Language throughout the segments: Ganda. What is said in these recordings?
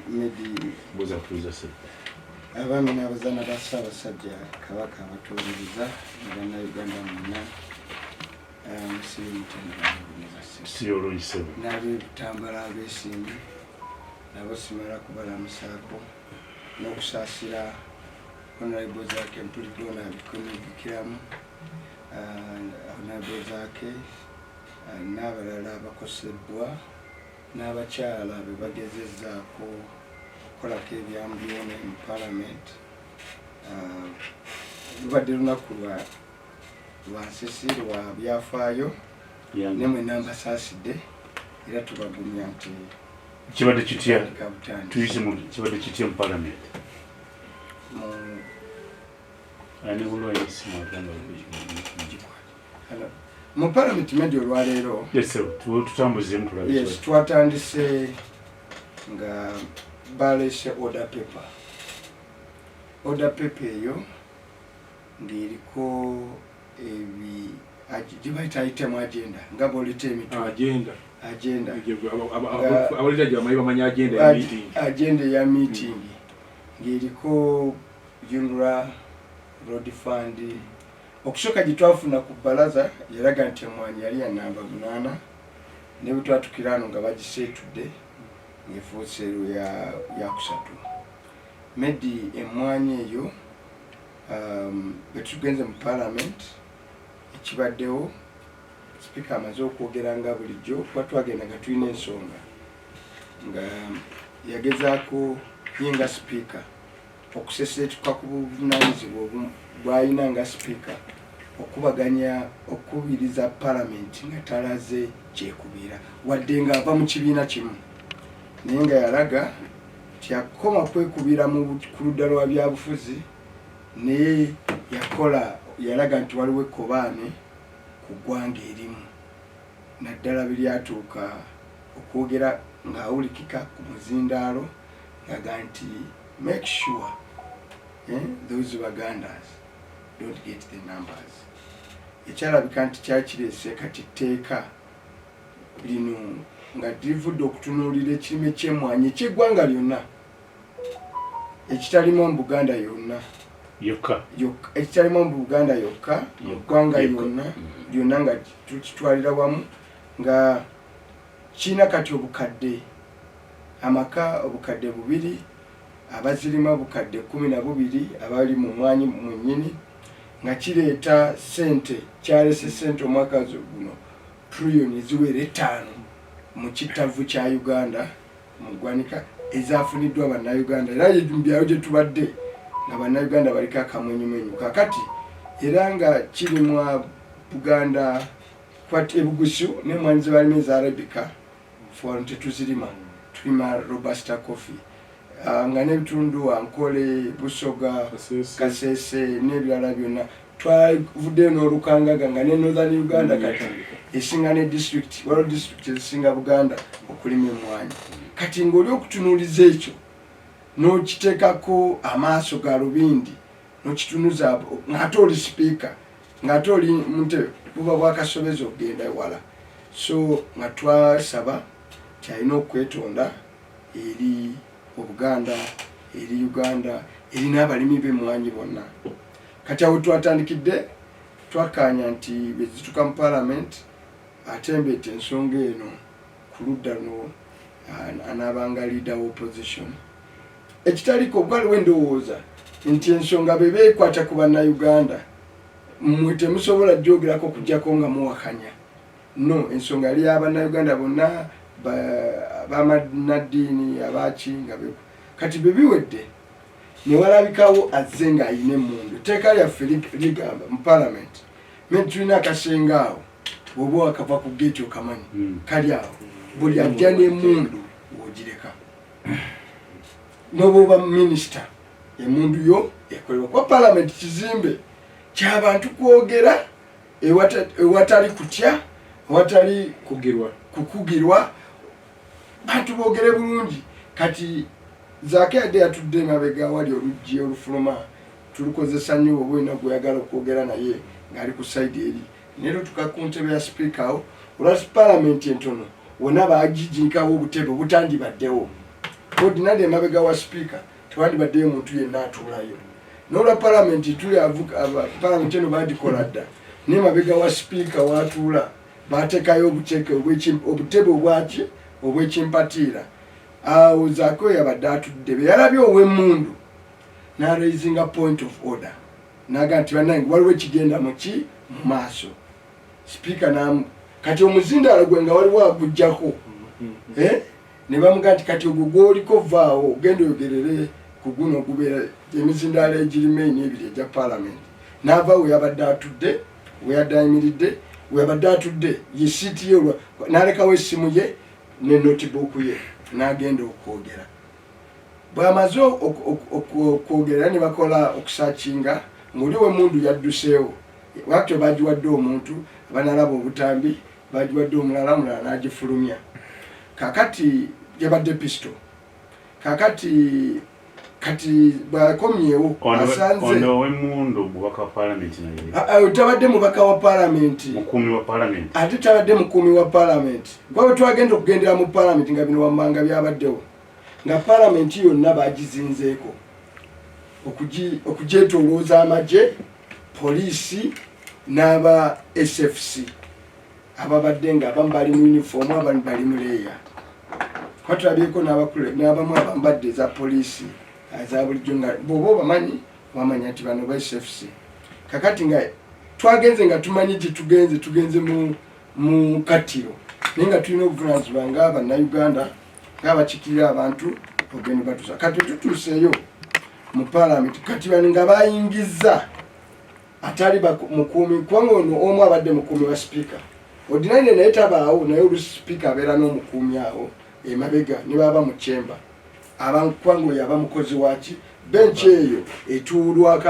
maybe boza kutuliza se abami n'abazana bassabasajja kabaka abatuuliriza Uganda muna n'ab'ebitambala abeesimbi nabo simala kubalamusaako n'okusaasira Honorable Zaake mpulidde n'abikomigikiramu Honorable Zaake n'abalala abakoseddwa n'abakyala be bagezezzaako okukolako ebyambyone mu Parliament. Lubadde lunaku lwa nsisi lwa byafaayo ne mwena mbasaasidde era tubagumya nti kibadde kitya tuyise mu kibadde kitya mu Parliament mu Parliament medio olwaleero tutambuzemu tulabe yes twatandise nga balese order paper eyo ng'eriko gibayita ayitemu agenda nga bolita emitwe agenda agenda ya meeting ng'eriko UNRA road fund okusooka gitwafuna ku balaza yalaga nti emwanyi yali ya namba 8 ne butwatukira ano nga bagiseetudde ng'efuuse ya kusatu medi emwanyi eyo betugenze mu Parliament ekibaddewo Speaker amaze okwogera nga bulijjo kuba twagenda nga tulina ensonga nga yagezaako yenga Speaker okuseseetuka ku buvunaanyizibwa bw'alina nga Speaker okubaganya okubiriza Parliament nga talaze kyekubira wadde nga ava mu kibiina kimu naye nga yalaga tyakoma kwekubira ku ludda lwa byabufuzi naye yalaga nti waliwo ekkobaane ku ggwanga erimu naddala biryatuuka okwogera ng'awulikika ku muzindaalo ngaga nti make sure those Bagandas don't get the numbers. Ekyalabika nti kyakireese kati tteeka lino nga livudde okutunuulira ekirime ky'emmwanyi eky'eggwanga lyonna ekitalimu mu Buganda yonna ekitalimu mu Buganda yokka eggwanga lyonna nga tukitwalira wamu nga kirina kati obukadde amaka obukadde 2 abazirima obukadde 12 abali mu mwanya mwennyini nga kireeta ssente kyalese ssente omwaka guno trillioni ziwera 5 mu kitavu kya Uganda mu ggwanika ezafuniddwa bannayuganda era byalo gye tubadde nga bannayuganda baliko akamwenyumwenyu kakati era nga kiri mu Buganda kwati ebugusu n'emmwanyi ze balima eza Arabica fon tetuzirima tulima robusta coffee nga n'ebitundu Ankole Busoga Kasese n'ebirala byonna twavudde n'olukangaga nga ne Northern Uganda kati esinga ne district waliwo district ezisinga Buganda okulima emmwanyi kati ng'oli okutunuuliza ekyo n'okiteekako amaaso ga lubindi n'okitunuza ng'ate oli Speaker ng'ate oli muntebe buba bwakasobeza okugenda ewala so nga twasaba kyalina okwetonda eri Obuganda eri Uganda eri n'abalimi b'emmwanyi bonna kati awo twatandikidde twakkaanya nti bezituka mu Parliament atembeeta ensonga eno ku ludda no anaabanga leader of opposition ekitaliko gwaliwo endowooza nti ensonga be beekwata ku bannayuganda mmwe temusobola gyogerako okuggyako nga muwakanya no ensonga yali y'abannayuganda bonna bamannaddiini abaki nga kati bwe biwedde ne walabikawo azze ng'ayina emmundu etteeka lyaffe ligamba mu Parliament mente tulina akasenga awo bw'oba wakava ku geeti okamanyi kali awo buli ajja n'emmundu w'ogireka n'oba oba minisita emmundu yo ekolebwa kuba Parliament kizimbe ky'abantu kwogera ewatali kutya ewatali kukugirwa bantu boogere bulungi kati Zaake yadde yatudde emabega wali oluggi olufuluma tulukozesa nnyo oba olina gweyagala okwogera naye ng'ali ku sayidi eri neero tuka ku ntebe ya Speaker awo olwa Parliament entono wonna baagijinkawo obutebe obutandibaddewo ordinary mabega wa speaker twandi badde muntu yenna atulayo n'olwa parliament tuli avuka parliament eno badikoladda ne mabega wa speaker watula batekayo obucheke obutebe obwaki obwekimpatira awo Zaake yabadde atudde be yalabye ow'emmundu na raising a point of order naga nti bannange waliwo ekigenda mu maaso speaker nam kati omuzindaalo gwe nga waliwo agujjako ne bamuga nti kati ogwo gwoliko vaawo ogenda oyogerere ku guno ogubeera emizindaalo egirima n'ebiri egya parliament n'ava we yabadde atudde we yadayimiridde we yabadde atudde ye siiti ye n'alekawo essimu ye ne notebook ye n'agenda okwogera bw'amaze okwogera ne bakola okusakinga ng'oli w'emmundu yadduseewo wakati bagiwadde omuntu banalaba obutambi bagiwadde omulala n'agifulumya kakati yabadde pisto kakati bakomyewo asanze ono w'emmundu mubaka wa parliament naye tabadde mubaka wa parliament mukumi wa parliament ate tabadde mukumi wa parliament gwe twagenda okugendera mu parliament nga bino wammanga byabaddewo nga parliament yonna bagizinzeeko okugyetolooza amagye poliisi n'aba SFC ababadde nga abamu bali mu uniform abamu bali mu leeya kwatulabyeko n'abamu abambadde za poliisi za bulijjo nga bw'oba obamanyi wamanya nti bano ba SFC kakati nga twagenze nga tumanyi gye tugenze mu Kattiro naye nga tulina obuvunaanyizibwa ng'Abannayuganda ng'abakikirira abantu ogenda batusa kati tutuuseeyo mu parliament kati bano nga bayingiza atali mukumi kubanga ono omu abadde mukumi wa speaker ordinary naye tabaawo naye olusi speaker abeera n'omukumi awo emabega ne baba mu chamber abankwanga oyo aba mukozi waki bench eyo etuulwako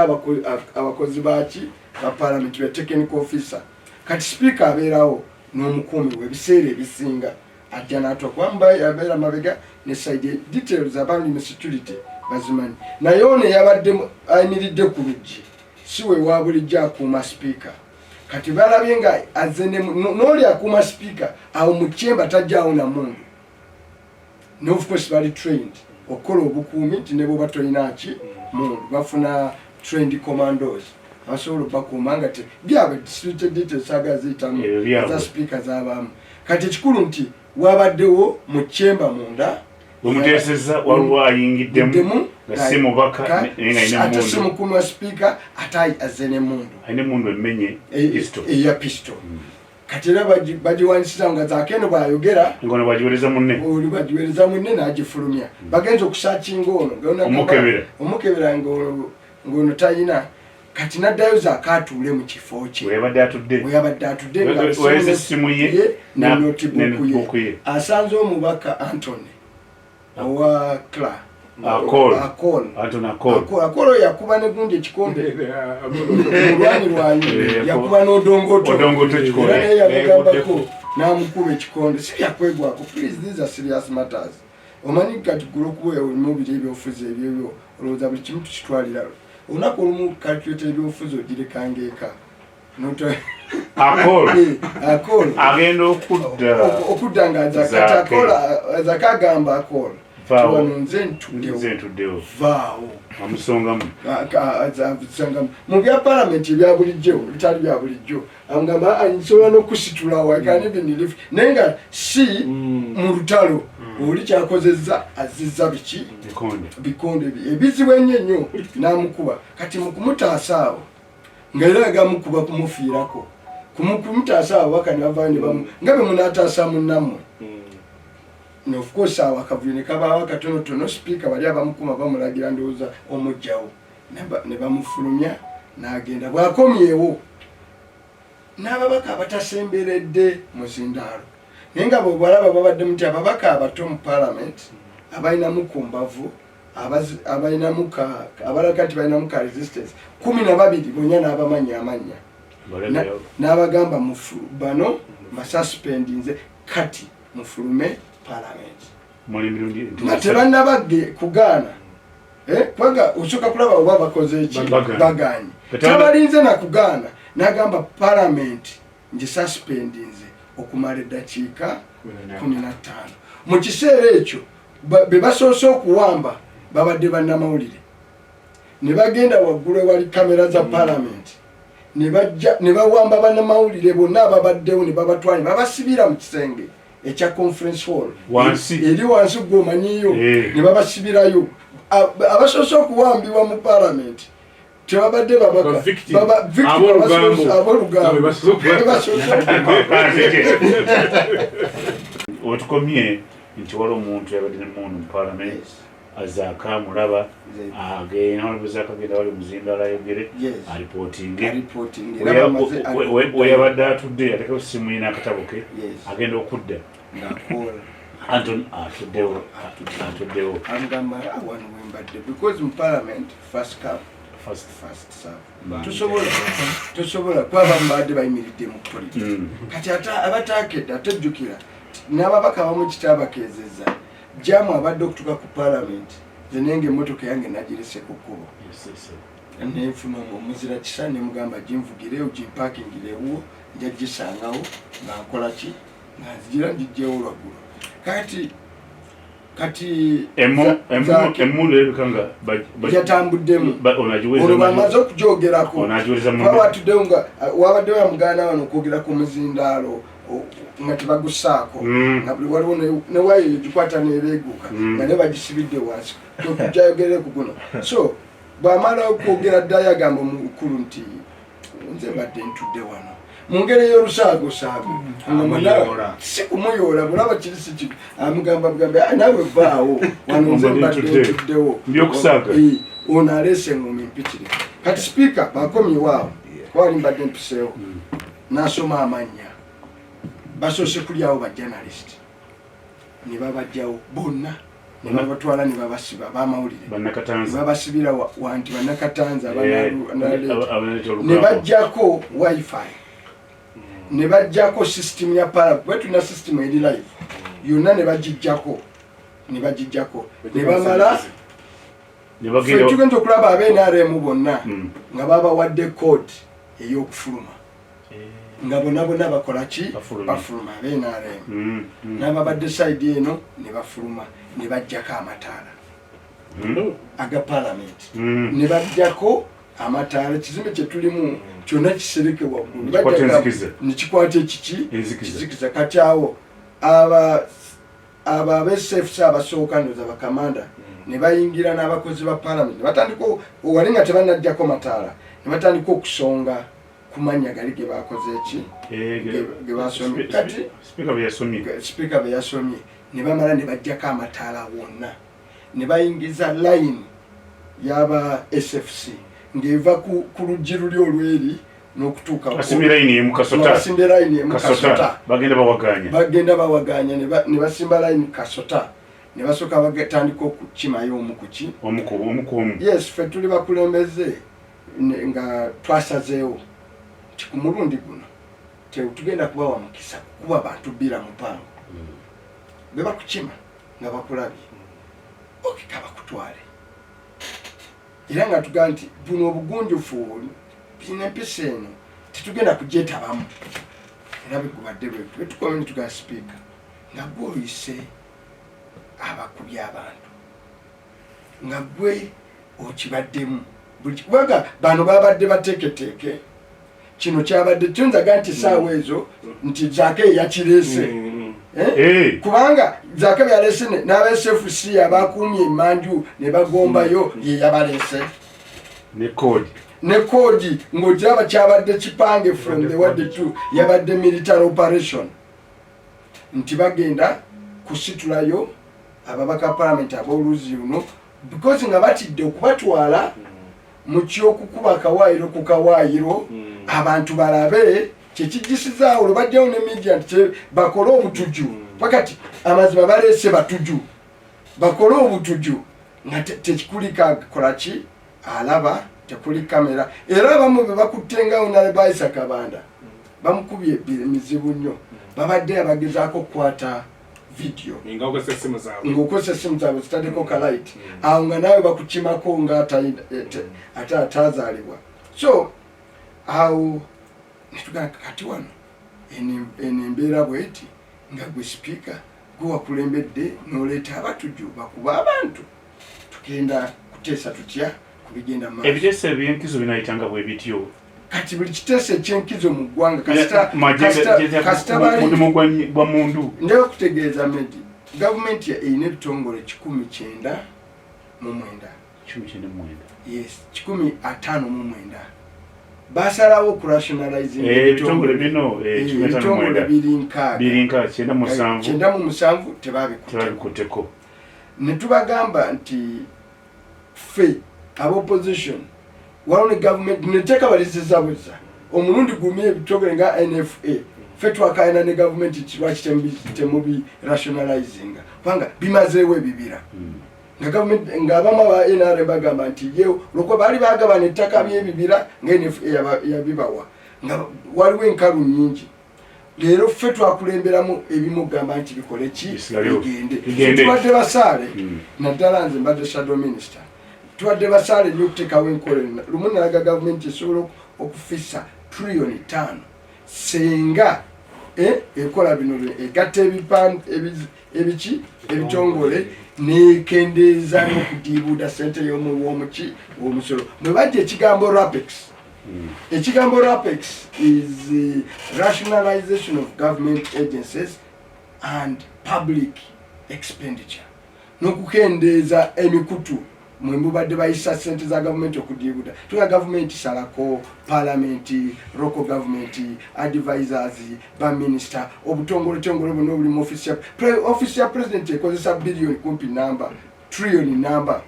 abakozi baki ba parliament be technical officer kati speaker abeerawo n'omukumi we ebiseera ebisinga ajja n'atwakwamba yabeera mabega ne side details abali mu security bazimanyi naye ono yabadde ayimiridde ku luggi si we wa bulijjo akuuma speaker kati balabye nga azze n'oli akuuma speaker awo mu chamber tajjaawo na mundu ne of course bali trained okukola obukuumi nti ne bwoba tolina ki mundu bafuna trained commandos abasobola okubakuuma nga byabwe distributed details agaziyitamu za speaker z'abamu kati ekikulu nti wabaddewo mu chamber munda bumuteeseza waliwo ayingiddemu nga si mubaka ate si mukumi wa speaker ate azze n'emmundu ayina emmundu emenye eya pisto kati era bagiwanisiza nga Zaake eno bw'ayogera ngono bagiwereza munne n'agifulumya bagenza okusakinga ono omukebera ng'ono tayina kati n'addayo Zaake atuule mu kifo kye we yabadde atudde ng'essimu ye ne notebook ye asanze omubaka Anthony owa Kla Akol yakuba ne gundi ekikombe mulwanyi yakuba n'odongoto era naye yamugambako n'amukuba ekikonde si byakwegwako please these are serious matters omanyi kati gulwokuba olimu biri ebyobufuzi ebyebyo olowooza buli kimu tukitwalira olunaku olumu calculate ebyobufuzi ogirekanga eka Akol agenda okudda nga Zaake agamba Akol nze ntuddewo vaawo amusongamu mu bya parliament ebya bulijjo bitali bya bulijjo amugamba nsobola n'okusitulawo akanibinilifu naye nga si mu lutalo oli kyakozezza azizza bikonde ebizibu ennyo n'amukuba kati mu kumutaasa awo nga era agamukuba kumufiirako kumutaasa awo waka ne bavaayo ne bamu nga bwe munaataasa munnammwe of course awo akavuyo ne kabaawo katonotono speaker bali abamukuma bamulagira ndowooza omugjawo ne bamufulumya n'agenda bw'akomyewo n'ababaka abatasemberedde muzindaalo naye nga bw'obalaba babaddemu nti ababaka abato mu parliament abalinamu ku mbavu abalaga nti balinamu ka resistance 12 bonna n'abamanya amanya n'abagamba bano mbasuspendinze kati mufulume parliament tebannabagge kugaana kubanga osooka kulaba oba bakoze eki baganye tabalinze nakugaana n'agamba parliament ngisuspendinze okumala eddakiika 15 mu kiseera ekyo be basoose okuwamba babadde bannamawulire ne bagenda waggulu wali kamera za Parliamenti ne bawamba bannamawulire bonna ababaddewo ne babatwala ne babasibira mu kisenge ekya conference hall eri wansi gwomanyiyo ne babasibirayo abasoose okuwambibwa mu Parliamenti tebabadde ab'olugambo otukomye nti waliwo omuntu yabadde nemuntu mu Parliamenti Zaake mulaba Hon Zaake agenda wali muzindaala ayogere alipootinge weyabadde atudde atekeko simu yina akatabo ke agenda okudda Anton atuddewo because in Parliament first come first serve tusobola kwaba mbadde bayimiridde mu kukolera kati abatakedde atajjukira n'ababaka bamu kitabakezeza jamu abadde okutuka ku Parliament zenenge emmotoka yange nagirese ku kkubo nenfuna omuzira kisa nemugamba ginvugirewo gimpakingirewo njagisangawo nga nkola ki nga nzigira njijjewo lwaggulu kati emmulu ebikanga yatambuddemu olwo bamaze okugyogerako batuddewo nga wabaddewo yamuganda wano okwogera ku muzindaalo nga tebagussaako nga buli waliwo newayo gikwata nereeguuka nga ne bagisibidde wansi okujayogere ku guno so bwamala okwogera ddala agamba omukulu nti nze mbadde ntudde wano mu ngeri y'olusaagosaago si kumuyoola bulaba kiri si kiri amugamba nawe vaawo wano nze mbadde ntuddewo ono aleese engoma empitire kati sipiika bakomyewaawo wali mbadde mpiseewo n'asoma amannya basoose kulyawo bajournalist ne babajjawo bonna ne babatwala ne babasiba bamawulire ne babasibira wanti bannakatanza ne bajjako wifi ne bajjako system ya Parliament bwetuna system eri live yonna ne bagijjako ne bamala tugenda okulaba ab'NRM bonna nga babawadde code ey'okufuluma nga bonna bakola ki bafuluma ab'NRM n'ababadde side eno ne bafuluma ne bajjako amataala aga Parliament ne bajjako amataala ekizimbe kyetulimu kyonna kisereke waggulu nekikwata ekizikiza kati awo ab'SFC abasooka ndoza bakamanda ne bayingira n'abakozi ba Parliament ne batandika wali nga tebannajjako mataala ne batandika okusonga kumanya gali ge bakoze eki ge basomye kati speaker be yasomye ne bamala ne bajjako amataala wonna ne bayingiza line yaba SFC ngeva ku luggi luli olweri n'okutuuka basimba line emu kasota bagenda bawaganya ne basimba line kasota ne basooka bagatandika okukimayo omukumu yes ffe tuli bakulembeze nga twasazeewo ku mulundi guno tugenda kubawa mukisa kuba bantu bbira mupango be bakukima nga bakulabye okikaba kutwale era nga tugaa nti buno obugunjufu bina empisa eno tetugenda kugyetabamu era begubadde bwetukomye nitugaa sipiika nga gwe oyise abakubi abantu nga gwe okibaddemu kubanga bano babadde bateeketeeke kino kyabadde kyonzaga nti saawa ezo nti Zaake yakireese kubanga Zaake byaleese n'aba-SFC abakuumye emanju ne bagombayo ye yabaleese ne koodi ng'okiraba kyabadde kipange from the word to yabadde military operation nti bagenda kusitulayo ababaka Parliament ab'oluuzi luno because nga batidde okubatwala mu kyokukuba akawaayiro ku kawaayiro abantu balabe kyekigisiza olwo bajjawo ne media nti bakole obutuju pakati amazima baleese batuju bakole obutuju nga tekikulika kolaki alaba tekuli kamera era abamu be bakuttengawo nale bayisa kabanda bamukubye emizibu nnyo babadde abagezaako okukwata video ng'okozesa essimu zaabwe zitaddeko kalight awo nga naawe bakukimako nga ate atazaalibwa so awo netugana kati wano eno embeera bweti nga gwe sipiika gwe wakulembedde n'oleeta abatujju bakuba abantu tugenda kuteesa tutya kubigenda maaso. Ebiteeso eby'enkizo binayitanga bwe bityo. Kati buli kiteeso eky'enkizo mu ggwanga kasita mulimu gwa mundu. Ndewe okutegeeza Medi, gavumenti eyina ebitongole 999. 159. Yes, 159. Basalawo ku rationalizing ebitongole bino ebitongole biri nkaaga 97 tebabikutteko. Ne tubagamba nti ffe ab'opposition waliwo ne gavumenti neteeka balizisa bweza omulundi gumu ebitongole nga NFA ffe twakaayana ne gavumenti lwaki temubi rationalizing kubanga bimazeewo ebibira. Nga gavumenti ng'abamu aba NRA bagamba nti yewe olwokuba baali baagabana ettaka by'ebibira nga NFA yabibawa nga waliwo enkalu nnyingi. Leero ffe twakulemberamu ebimu gamba nti bikole ki bigende. Tubadde basaale naddala nze mbadde shadow minister. Tubadde basaale nnyo okuteekawo enkola lumu nalaga gavumenti esobola okufissa $5 trillion senga ekola bino egatta ebiki ebitongole nekendeeza n'okudiibuuda ssente y'omuwomuki w'omusolo. Mwe bajja ekigambo RAPEX. Ekigambo RAPEX is rationalization of government agencies and public expenditure. N'okukendeeza emikutu mwe mubadde bayisa ssente za gavumenti okudiibuuda. Tuga gavumenti salako, Parliamenti, local government, advisors, baminister, obutongole buno bulimu office ya president ekozesa billion kumpi number, trillion number.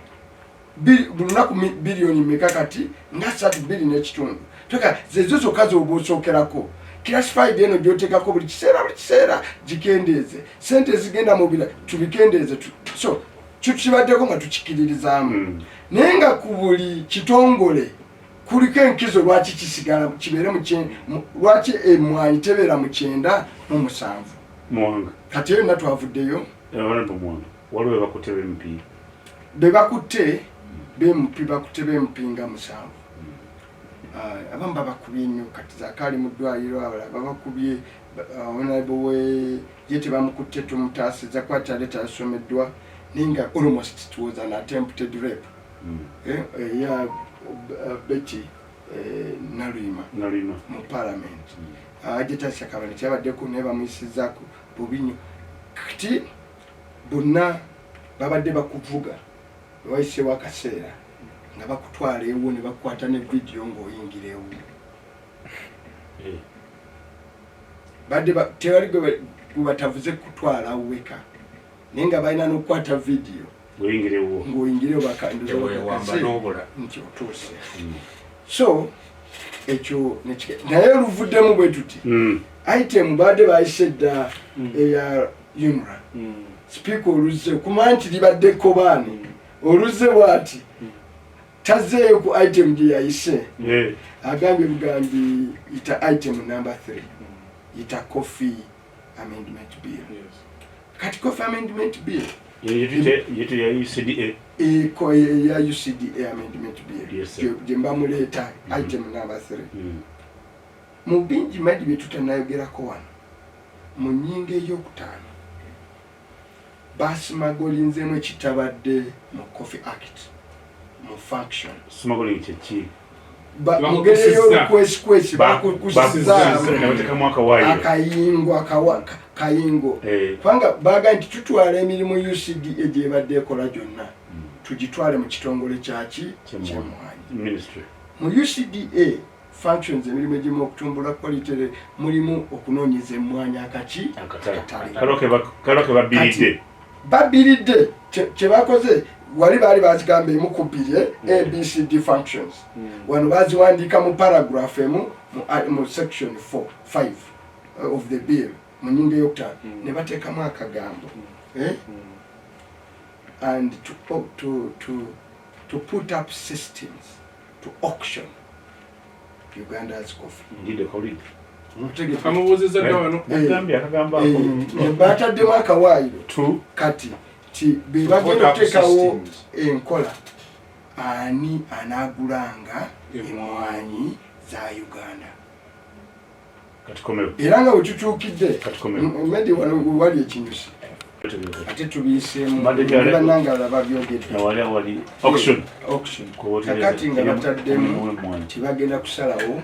Bulunaku billion meka kati nga 3 billion ekitundu. Tuga zezo zokka z'oba osookerako. Classified eno gy'oteekako buli kiseera gikendeeze. Ssente zigenda mu bila tubikendeeze. So tukibaddeko nga tukikiririzaamu. Naye nga ku buli kitongole kuliko enkizo lwaki kisigala kibeere lwaki emmwanyi tebeera mu 97 Mwanga. Kati eyo natwavuddeyo waliwo bakutte b'MP. be bakutte b'MP bakutte b'MP nga 7. Abamu babakubye nnyo kati Zaake mu ddwaliro abalala babakubye honorable we ye tebamukutte tumutaasiza kwati aleta yasomeddwa ninga almost it was an attempted rape. Yeah, Betty Nalima mu Parliament. Ajeta sakabale kyabadde ne bamuyisizaako bubinyo. Kati bonna babadde bakuvuga wayise wakaseera nga bakutwala ewo ne bakwata ne video ng'oyingirewo. Badde tewali gwe batavuze kutwala weka. Nenga balina n'okukwata video ng'oyingirewo bakanduza bakakase nti otuuse. So ekyo naye oluvuddemu bwe tuti item badde bayise dda eya UNRA speaker oluzze kumanya nti libaddeko baani oluzze bw'ati tazeeyo ku item gye yayise agambye bugambi yita item number 3 yita coffee amendment bill. Kati coffee amendment bill yetu ya UCDA ya UCDA amendment bill gye mbamuleeta item number 3 mu bingi madi bye tutanayogerako wano mu nnyingo ey'okutaano basimagolinzemu ekitabadde mu Coffee Act mu function smuggling kyeki mugere y'olukwesikwesi bakukusizaamu akayingo kubanga baga nti tutwala emirimu UCDA gyebadde ekola gyonna tugitwale mu kitongole kyaki ky'emmwanyi. Mu UCDA functions emirimu egimu okutumbula quality mulimu okunoonyeza emmwanyi akaki kaloke babiridde kyebakoze wali baali bazigamba emu ku bbiri ABCD functions wano baziwandiika mu paragraph emu mu section 5 of the bill mu nnyingo ey'okutaano ne bateekamu akagambo and to put up systems to auction Uganda's coffee. Bataddemu akawaayiro kati ti bebagenda okuteekawo enkola ani anaagulanga emmwanyi za Uganda. Era nga wetutuukidde medi wano wali ekinyusi ate tubiseemu bananga laba byogedde wali auction kakati nga bataddemu tibagenda kusalawo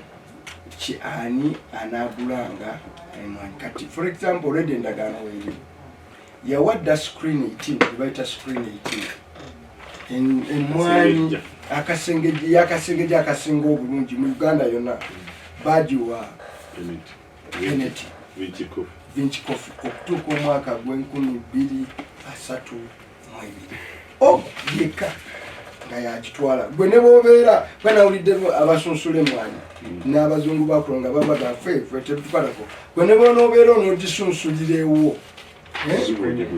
ki ani anaagulanga emwanyi kati for example olwedde endagaano weeri yawadda screen 18 tebayita screen 18 emwanyi akasengeje akasinga obulungi mu Uganda yonna bagiwa Beneti Vinci Coffee okutuuka omwaka gw'2032 yeka nga yagitwala gwe ne boobeera banawulidde abasunsula emwanyi n'abazungu bakola nga babaga ffe tetukalako gwe ne bonoobeera onoogisunsulireewo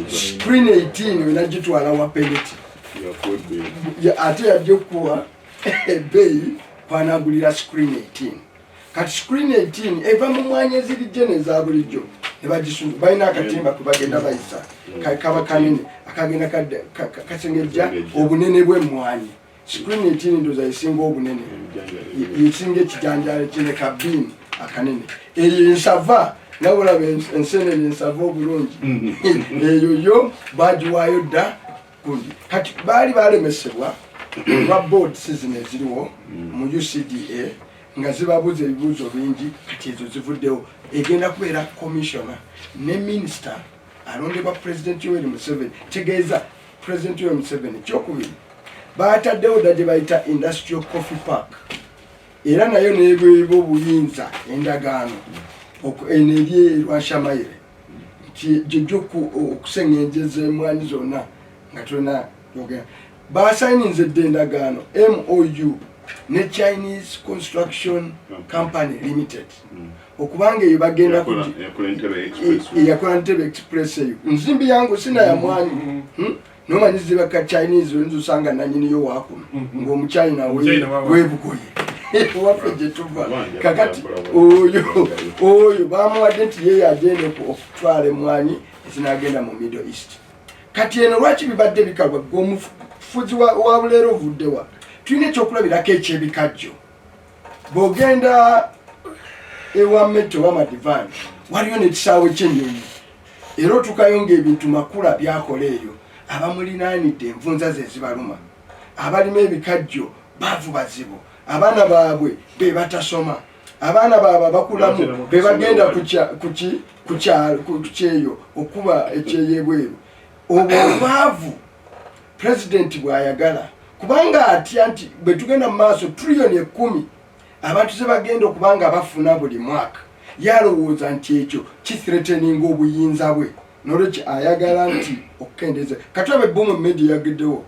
screen 18 wenagitwala wa Beneti ate yajja okuwa ebbeeyi kwanagulira screen 18 kati screen 18 eva mu mwanya ezirijje neza bulijjo nebagisunga balina akatimba kwe bagenda bayisa kaba kanene akagenda kasengejja obunene bw'emmwanyi screen 18 ndoza esinga obunene yesinga ekijanjalo kine kabiini akanene eyo ensava nabulaba ensenene ensava obulungi eyo yo bagiwaayo dda kundi kati baali balemesebwa lwa board season eziriwo mu UCDA nga zibabuuza ebibuuzo bingi kati ezo zivuddewo egenda kubeera commissioner ne minister alondebwa president Yoweri Museveni tegeeza president Yoweri Museveni ekyokubiri baataddewo dda gye bayita industrial coffee park era nayo neebweba obuyinza endagaano eri Lwashamayire gyojja okusengenjeza emwanyi zonna nga tulina basayininze dda endagaano MOU ne Chinese Construction Company Limited okubanga eyo bagenda yakola Ntebe Express eyo nzimbi yangu sina ya mwanyi nomanyi zibaka Chinese oyinza osanga nanyiniyo waakuno ng'omuchina webugoye waffe gye tuva kakati oyo bamuwadde nti ye agenda okutwala emwanyi ezinagenda mu Middle East kati eno lwaki bibadde bikalwa omufuzi wa buleero ovuddewa tulina ekyokulabirako ekyebikajjo bw'ogenda ewa Metro w'amadivani waliyo n'ekisaawe ky'ennyonyi era otuukayo ng'ebintu makula byakola eyo abamulinaanidde envunza ze zibaluma abalima ebikajjo baavu bazibu abaana baabwe be batasoma abaana baabwe abakulamu be bagenda ku kyeyo okuba ekyeyebweru obwo obwavu pulezidenti bw'ayagala kubanga atya nti bwe tugenda mu maaso triliyoni 10 abantu ze bagenda okubanga bafuna buli mwaka yalowooza nti ekyo kithreateninga obuyinza bwe nolwekyo ayagala nti okukendeeza katulabe bomu media yageddewo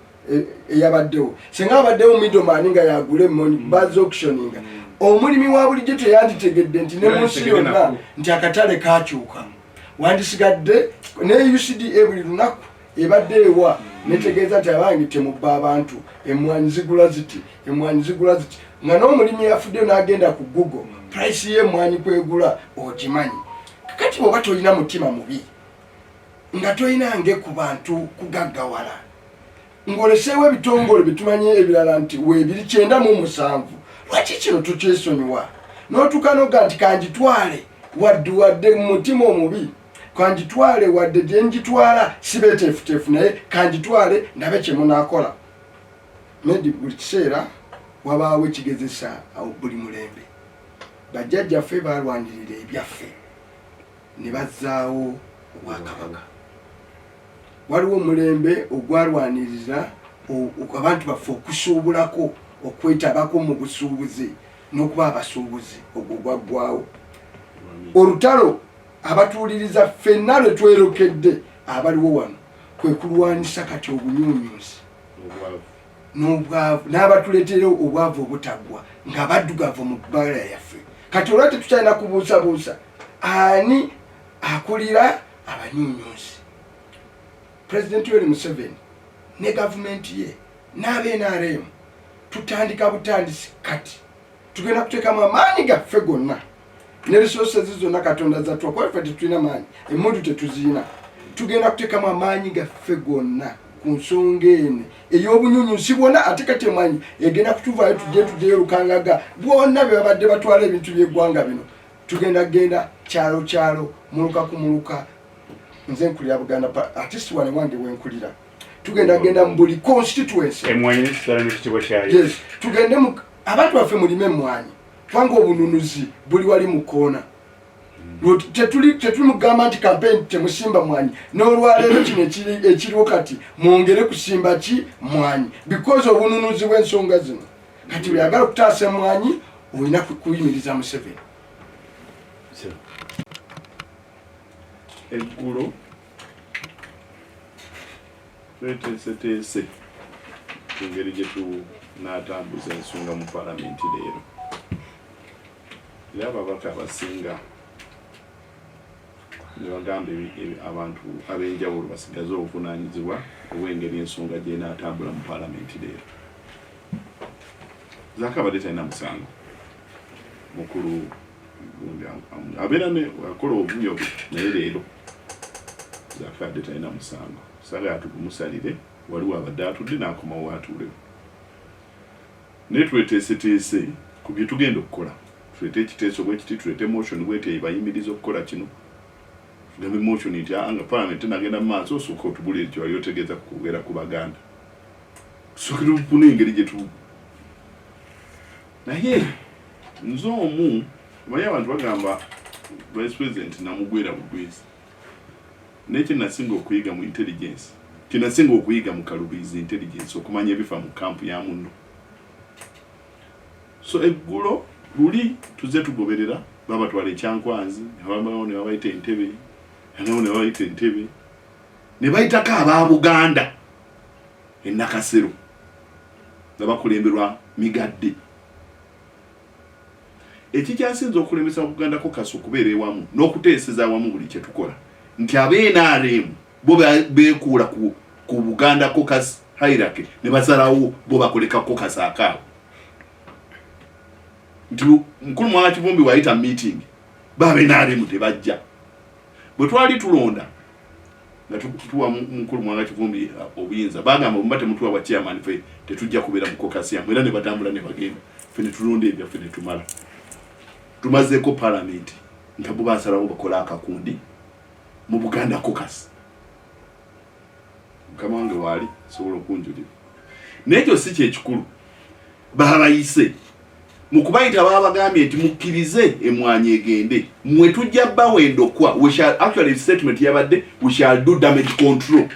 eyabaddewo singa abaddewo middleman nga yagula emmoni buzz auctioninga omulimi wa bulijjo teyanditegedde nti ne mu nsi yonna nti akatale kakyuka wandisigadde ne UCDA buli lunaku ebadde ewa netegeeza nti abange temubba abantu emmwanyi zigula ziti nga n'omulimi yafuddeyo n'agenda ku Google price y'emmwanyi kwegula ogimanyi kakati bw'oba tolina mutima mubi nga tolina nge ku bantu kugaggawala ng'oleseewo ebitongole bitumanyi ebirala nti weebiri 97 lwaki kino tukyesonyiwa n'otuuka noga nti kanjitwale wadde mu mutima omubi kanjitwale wadde gye njitwala sibeteefuteefu naye kanjitwale ndabe kye munaakola medi buli kiseera wabaawo ekigezesa buli mulembe bajjajjaffe balwanirira ebyaffe ne bazzaawo obwakabaka waliwo omulembe ogwalwanirira abantu baffe okusuubulako okwetabako mu busuubuzi n'okuba abasuubuzi ogwo gwaggwawo olutalo abatuuliriza ffenna lwe twerokedde abaliwo wano kwe kulwanisa kati obunyuunyuuzi n'obwavu n'abatuleetera obwavu obutaggwa nga baddugavu mu bbala yaffe kati olwa tetukyalina kubuusabuusa ani akulira abanyuunyuuzi President Yoweri Museveni ne gavumenti ye n'abe-NRM tutandika butandisi kati tugenda kuteekamu amaanyi gaffe gonna ne resources zonna Katonda zatwa kwa ffe tetulina maanyi emmundu tetuziina tugenda kuteekamu amaanyi gaffe gonna ku nsonga eno ey'obunyuunyuusi bwonna ate kati emwanyi egenda kutuvaayo tujje lukangaga bwonna be babadde batwala ebintu by'eggwanga bino tugenda kyalo muluka ku muluka nze nkulira Buganda artist wane wange wenkulira tugenda mu buli constituency emwanyi sala n'ekitiibwa kyayo yes tugende mu abantu baffe mulime emmwanyi kubanga obununuzi buli wali mu koona tetuli mugamba nti campaign temusimba mwanyi n'olwaleero kino ekiriwo kati mwongere kusimba ki mwanyi because obununuzi bw'ensonga zino kati bweyagala okutaasa mwanyi olina kuyimiriza Museveni eggulo tweteeseteese ku ngeri gye tunaatambuza ensonga mu Parliamenti leero era ababaka abasinga ne bagamba abantu ab'enjawulo basigaze obuvunaanyizibwa obw'engeri ensonga gy'enaatambula mu Parliamenti leero. Zaake abadde talina musango mukulu abeera ne akola obunyogo naye leero Zaake abadde talina musango saagala tugumusalire waliwo abadde atudde n'akomawo atuulewo naye tweteeseteese ku bye tugenda okukola tulete ekiteeso bwe kiti tulete motion bweti ebayimiriza okukola kino tugambe motion nti nga Parliament nagenda mu maaso osooka otubulire kyo wali otegeeza kubeera ku Baganda tusooke tufune engeri gye naye nze omu manyi abantu bagamba Vice President namugwera bugwezi naye kyenasinga okuyiga mu intelligence kyenasinga okuyiga mu kalubizi intelligence okumanya ebifa mu kampu ya munno so eggulo luli tuze tugoberera babatwala ekyankwanzi ababawo ne babayita entebe ne babayita entebe ne bayitako aba Buganda Nakasero nga bakulemberwa Migadde ekikyasinza okulemesa Buganda ko kaso okubeera ewamu n'okuteeseza awamu buli kye tukola nti ab'NRM bo beekuula ku Buganda caucus hierarchy ne basalawo bo bakoleka caucus akaabo nti mukulu Mwanga Kivumbi wayita meeting b'NRM tebajja bwe twali tulonda nga tuwa mukulu Mwanga Kivumbi obuyinza bagamba bwe mbate mutuwa wa chairman fe tetujja kubeera mu caucus yamu era ne batambula ne bagenda fe ne tulonda ebyaffe ne tumala tumazeeko Parliament nga bo basalawo bakola akakundi mu Buganda caucus mukama wange waali sobola okunjulira n'ekyo si kyekikulu babayise mu kubayita babagambye nti mukkirize emmwanyi egende mwe tujja bba wendokwa actually statement yabadde we shall do damage control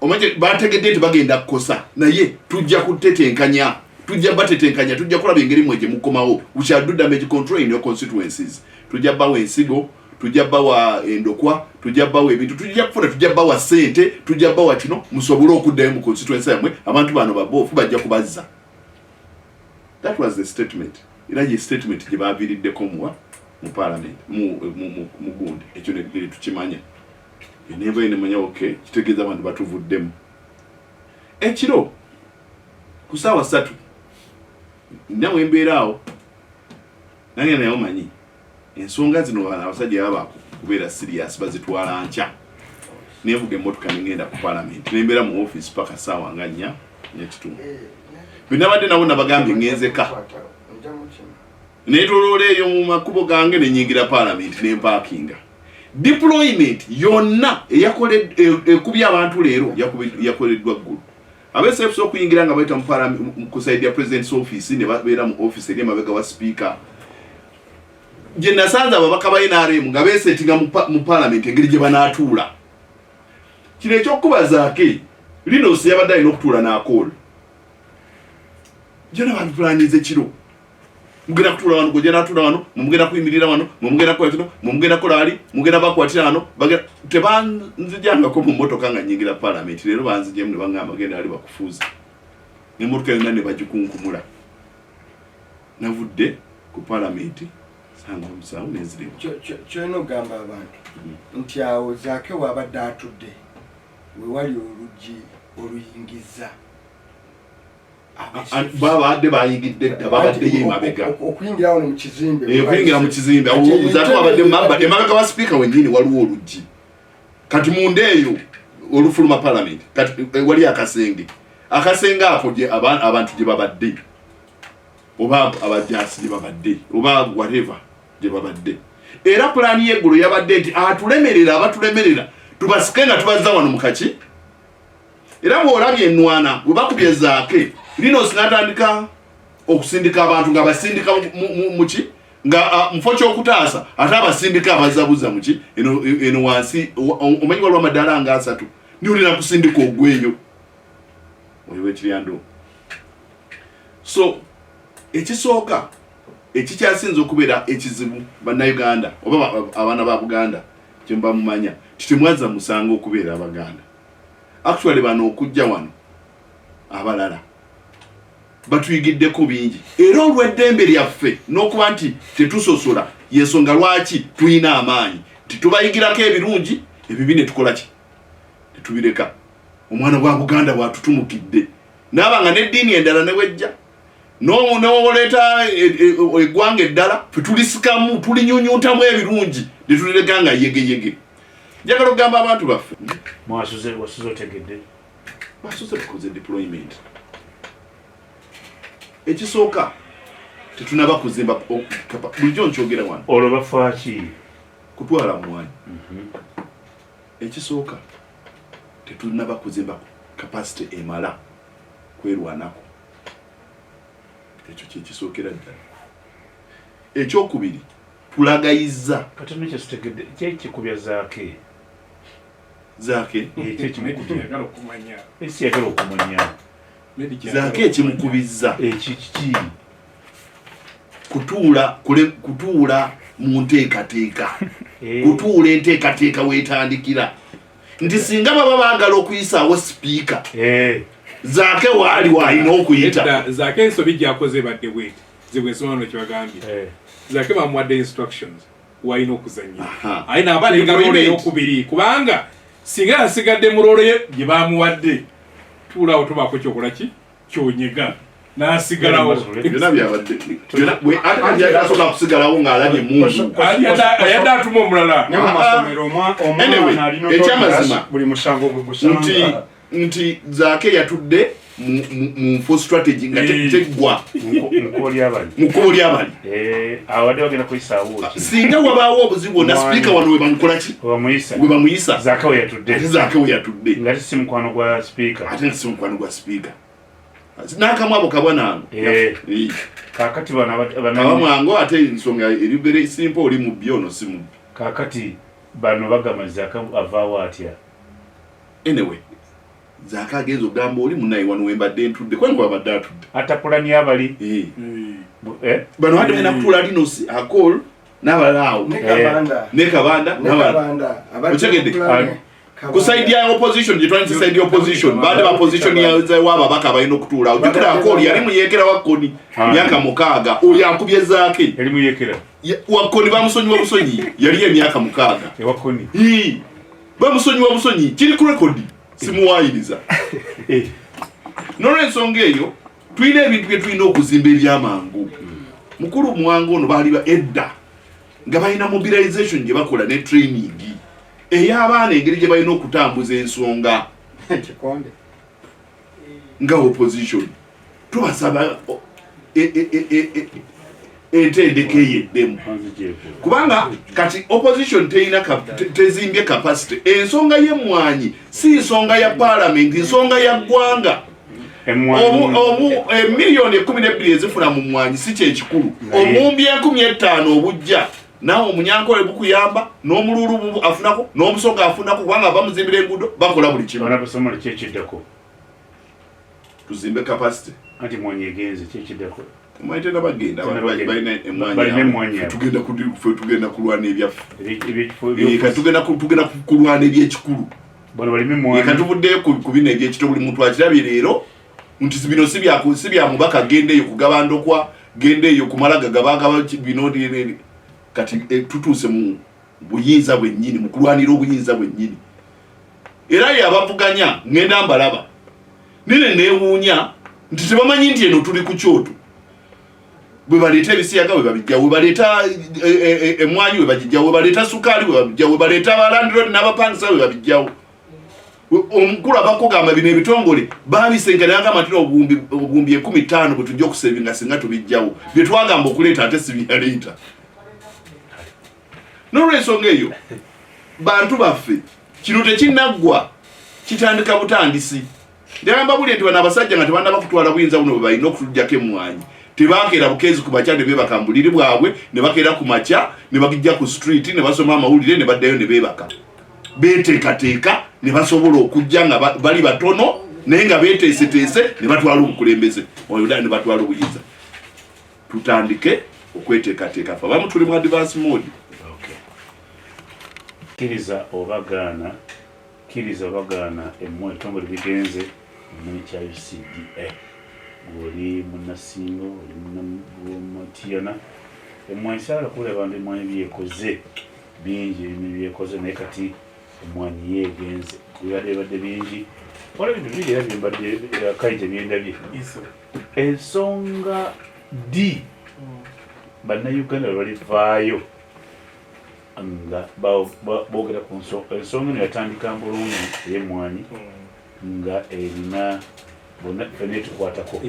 omanye bategedde nti bagenda kukosa naye tujja kutetenkanya tujja batetenkanya tujja kulaba engeri mweje mukomawo we shall do damage control in your constituencies tujja bawa ensigo tujja bawa endokwa tujja bawa ebintu tujja kufuna tujja bawa sente tujja bawa kino musobole okuddayo mu constituency yamwe abantu bano babofu bajja kubazza. That was the statement. Era ye statement gye baaviriddeko mu Parliament mu gundi ekyo ne tukimanya eneva ene manya okay kitegeeza abantu batuvuddemu ekiro ku ssaawa 3 nawe mbeeraawo nange naye omanyi ensonga zino abasajja baba kubeera serious bazitwala nkya nevuga emmotoka nengenda ku Parliament nembeera mu office paka ssaawa nga 4 n'ekitundu binabadde nabo nabagambye ngenzeka netoloola eyo mu makubo gange nenyingira Parliament nempakinga deployment yonna ekubya abantu leero yakoleddwa ggulu abeseefusa okuyingira nga bayita mu kusaidia president's office ne babeera mu office eri emabega wa speaker gye nasanze ababaka ba NRM nga beesetinga mu Parliament engeri gye banaatuula kino ekyokuba Zaake lino siyabadde alina okutuula n'akoola jana babipulanize kiro mugenda kutuula wano gojja n'atuula wano mugenda kuyimirira wano mugenda kukola kino mugenda kola ali mugenda bakwatira wano tebanzijangako mu mmotoka nga nyingira Parliament leero banzijemu ne bangamba bagenda ali bakufuuza n'emmotoka yonna ne bagikunkumula navudde ku Parliament sanga omusawo neziremu kyolina ogamba abantu nti awo Zaake wabadde atudde we wali oluggi oluyingiza babadde bayingidde dda babadde yemabega okuyingira wano mu kizimbe okuyingira mu kizimbe Zaake wabadde emabega wa speaker wennyini waliwo oluggi kati munda eyo olufuluma Parliament kati wali akasenge ako gye abantu gye babadde oba abajasi gye babadde oba whatever gye babadde era plani y'eggulu yabadde nti atulemerera abatulemerera tubasike nga tubazza wano mu kaki. Era bw'olabye ennwana bwe bakubye Zaake lino sinatandika okusindika abantu nga basindika muki nga mufo ky'okutaasa ate abasindika abazabuza muki eno wansi omanyi waliwo amadaala nga 3 ndi olina kusindika ogweyo oyiwe Kiryando. So ekisooka ekikyasinza okubeera ekizibu bannayuganda oba abaana ba Buganda kye mbamumanya titemwaza musanga okubeera Abaganda. Actually bano okujja wano abalala batuyigiddeko bingi era olw'eddembe lyaffe n'okuba nti tetusosola yensonga lwaki tulina amaanyi titubayigirako ebirungi ebibi ne tukola ki tetubireka. Omwana wa Buganda bwatutumukidde n'abanga n'eddiini endala ne wejja n'owoleeta eggwanga eddala fetulisikamu tulinyunyuntamu ebirungi ne tulireka nga yegeyege. Njagala okugamba abantu baffe wasuze otegedde basuze tukoze deployment. Ekisooka tetunaba kuzimba bulijjo nkyogera wano olwo bafaaki kutwala mwanyi. Ekisooka tetunaba kuzimba capacity emala kwerwanako. Ekyo kyekisookera ddala. Ekyokubiri tulagayizza kati nekyo sitegedde kyekikubya Zaake ekimukubizza Zaake ekimukubizza ekiki kutuula mu nteekateeka kutuula enteekateeka weetandikira nti singa baba baagala okuyisaawo sipiika Zaake waali waalina okuyita. Zaake ensobi gyakoze badde bweti zebwensomano kyebagambye Zaake bamuwadde instructions waalina okuzannyira aye n'abalenga loole ey'okubiri kubanga singa yasigadde mu loole gye bamuwadde tuulaawo tubaako kyokola ki kyonyega n'asigalawo byonna byabadde ate asobola kusigalawo ng'alabye mungu ayadde atuma omulala ekyamazima nti Zaake yatudde mu nfo strategy nga teggwa mu kkubo ly'abali awadde bagenda kuyisaawo singa wabaawo obuzibu na sipiika wano we bamukola ki we bamuyisa Zaake we yatudde ate Zaake we yatudde nga si mukwano gwa sipiika ate si mukwano gwa sipiika n'akamu abo kabwanango kaakati abamwango ate ensonga eri very simple oli mu byono si mubbi kaakati bano bagamba Zaake avaawo atya. Anyway Zaake agenza okugamba oli munaye wano wembadde ntudde kwanga babadde atudde atapulani abali bano badde balina kutuula linosi akol n'abalaawo ne Kabanda okyegedde ku side ya opposition gye twandise side ya opposition badde ba position w'ababaka balina okutuula ojjukira akol yali muyeekera wakkoni myaka 6 oyo akubye Zaake yali muyeekera wakkoni bamusonyiwa busonyi yali emyaka 6 ewakkoni bamusonyiwa busonyi kiri ku rekodi simuwaayiriza. N'olw'ensonga eyo tulina ebintu bye tulina okuzimba ebyamangu. Mukulu muwango ono baali edda nga balina mobilization gye bakola ne training ey'abaana engeri gye balina okutambuza ensonga nga opposition. Tubasaba entendeke yeddemu kubanga kati opposition tezimbye capacity. Ensonga y'emmwanyi si nsonga ya Parliament, nsonga ya ggwanga. Miliyoni 12 ezifuna mu mmwanyi si kyekikulu. Obuwumbi 15,000 obujja naawe omunyankole bukuyamba n'omululu afunako n'omusoga afunako kubanga bamuzimbira enguudo bakola buli kimu. Tuzimbe capacity anti mmwanyi egenze kyekiddako Maitena bagenda balina emwanyi tugenda kulwana ebyaffe tugenda kulwana ebyekikulu katuvuddeyo ku bino ebyekito buli muntu akirabye leero nti bino si bya mubaka gendeeyo kugaba ndokwa gendeeyo kumala gagabagaba bino kati tutuuse mu buyinza bwennyini mu kulwanira obuyinza bwennyini era yabavuganya ngenda mbalaba nine neewuunya nti tebamanyi nti eno tuli ku kyoto bwe baleeta ebisiyaga we babijja we baleeta emmwanyi we bagijjawo we baleeta sukaali we babijjawo we baleeta abalandiroodi n'abapangisa we babijjawo omukulu abakugamba bino ebitongole babisenkana agamba nti obuwumbi 15,000 bwe tujja okusevinga singa tubijjawo bye twagamba okuleeta ate si byaleeta n'olwensonga eyo bantu baffe kino tekinnaggwa kitandika butandisi ndagamba buli nti bano abasajja nga tebannaba kutwala buyinza buno bwe balina okutujjako emmwanyi tebakeera bukeezi ku makya ne beebaka mu buliri bwabwe ne bakeera ku makya ne bagijja ku street ne basoma amawulire ne baddayo ne beebaka beeteekateeka ne basobola okujja nga bali batono naye nga beeteeseteese ne batwala obukulembeze ne batwala obuyinza. Tutandike okweteekateeka fe abamu tuli mu advance mode. Kiriza obagaana emmwe ekitongole bigenze mu kya UCDA guli munasingo oli munamatiyana emmwanyi saala kuleba nti emmwanyi byekoze bingi byekoze naye kati emmwanyi yeegenze bibadde bingi wala bintu biri era byembadde kaije byendabye ensonga di bannayuganda balivaayo nga boogera ku ensonga eno yatandika bulungi ey'emmwanyi nga erina bonna ffenna etukwatako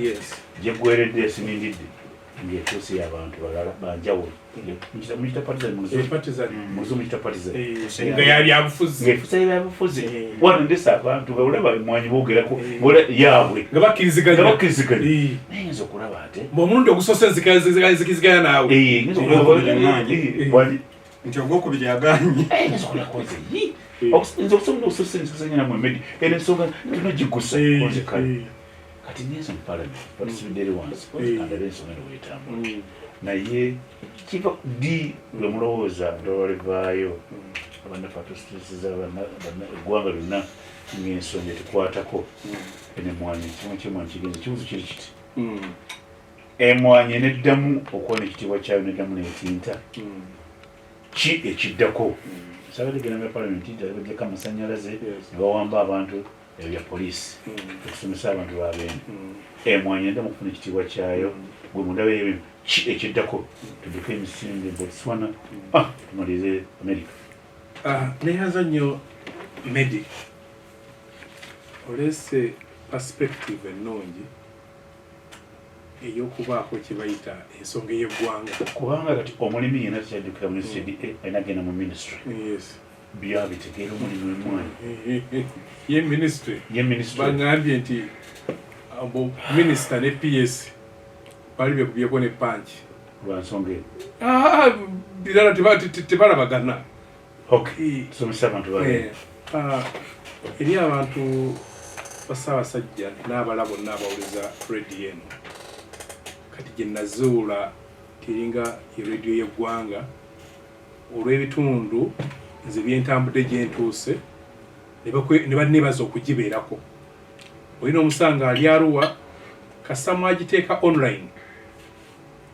gyegweredde yasinindidde ng'etuuse y'abantu balala banjawulo mukita patizanng'efusa wano ndesa abantu olaba emmwanyi boogerako yaabwe nga bakkiriziganya nayinza okulaba ate omulundi ogusoose nzikiziganya naawe nti ogwokubiri aganye nza okusoma okusosenzikizanya namwe medi era ensonga tunogigusa konzekale kati ngenza mu Parliament participate eri wansi kandaba ensonga newetambula naye kiva di lwe mulowooza ndolivaayo abannafe atusitusiza eggwanga lyonna ng'ensonga etukwatako enemwanyi kimu kyemwanyi kigenza kibuzo kiri kiti emmwanyi neddamu okuwona ekitiibwa kyayo neddamu neetinta ki ekiddako sabaligenda mu Parliament bajjako amasannyalaze ne bawamba abantu ebya poliisi okusomesa abantu babene emmwanyi neddamu okufuna ekitiibwa kyayo gwe mundaba ebintu ki ekiddako tudduka emisinde Botswana tumalirize America. Neeyaza nnyo Medi olese perspective ennungi ey'okubaako kye bayita ensonga y'eggwanga kubanga kati omulimi yenna tekyaddukira mu UCDA alina agenda mu ministry byabitegeera omulimu emmwanyi ye ministry baŋŋambye nti minisita ne PS bali bekubyeko ne panki lwa nsonga eyo birala tebalabagana tusomesa abantu babe eri abantu bassaabasajja n'abala bonna abawuliza rediyo eno kati gye nazuula tiringa erediyo y'eggwanga olw'ebitundu nze byentambudde gye ntuuse ne banneebaza okugibeerako olina omusanga ali Arua kasamu agiteeka online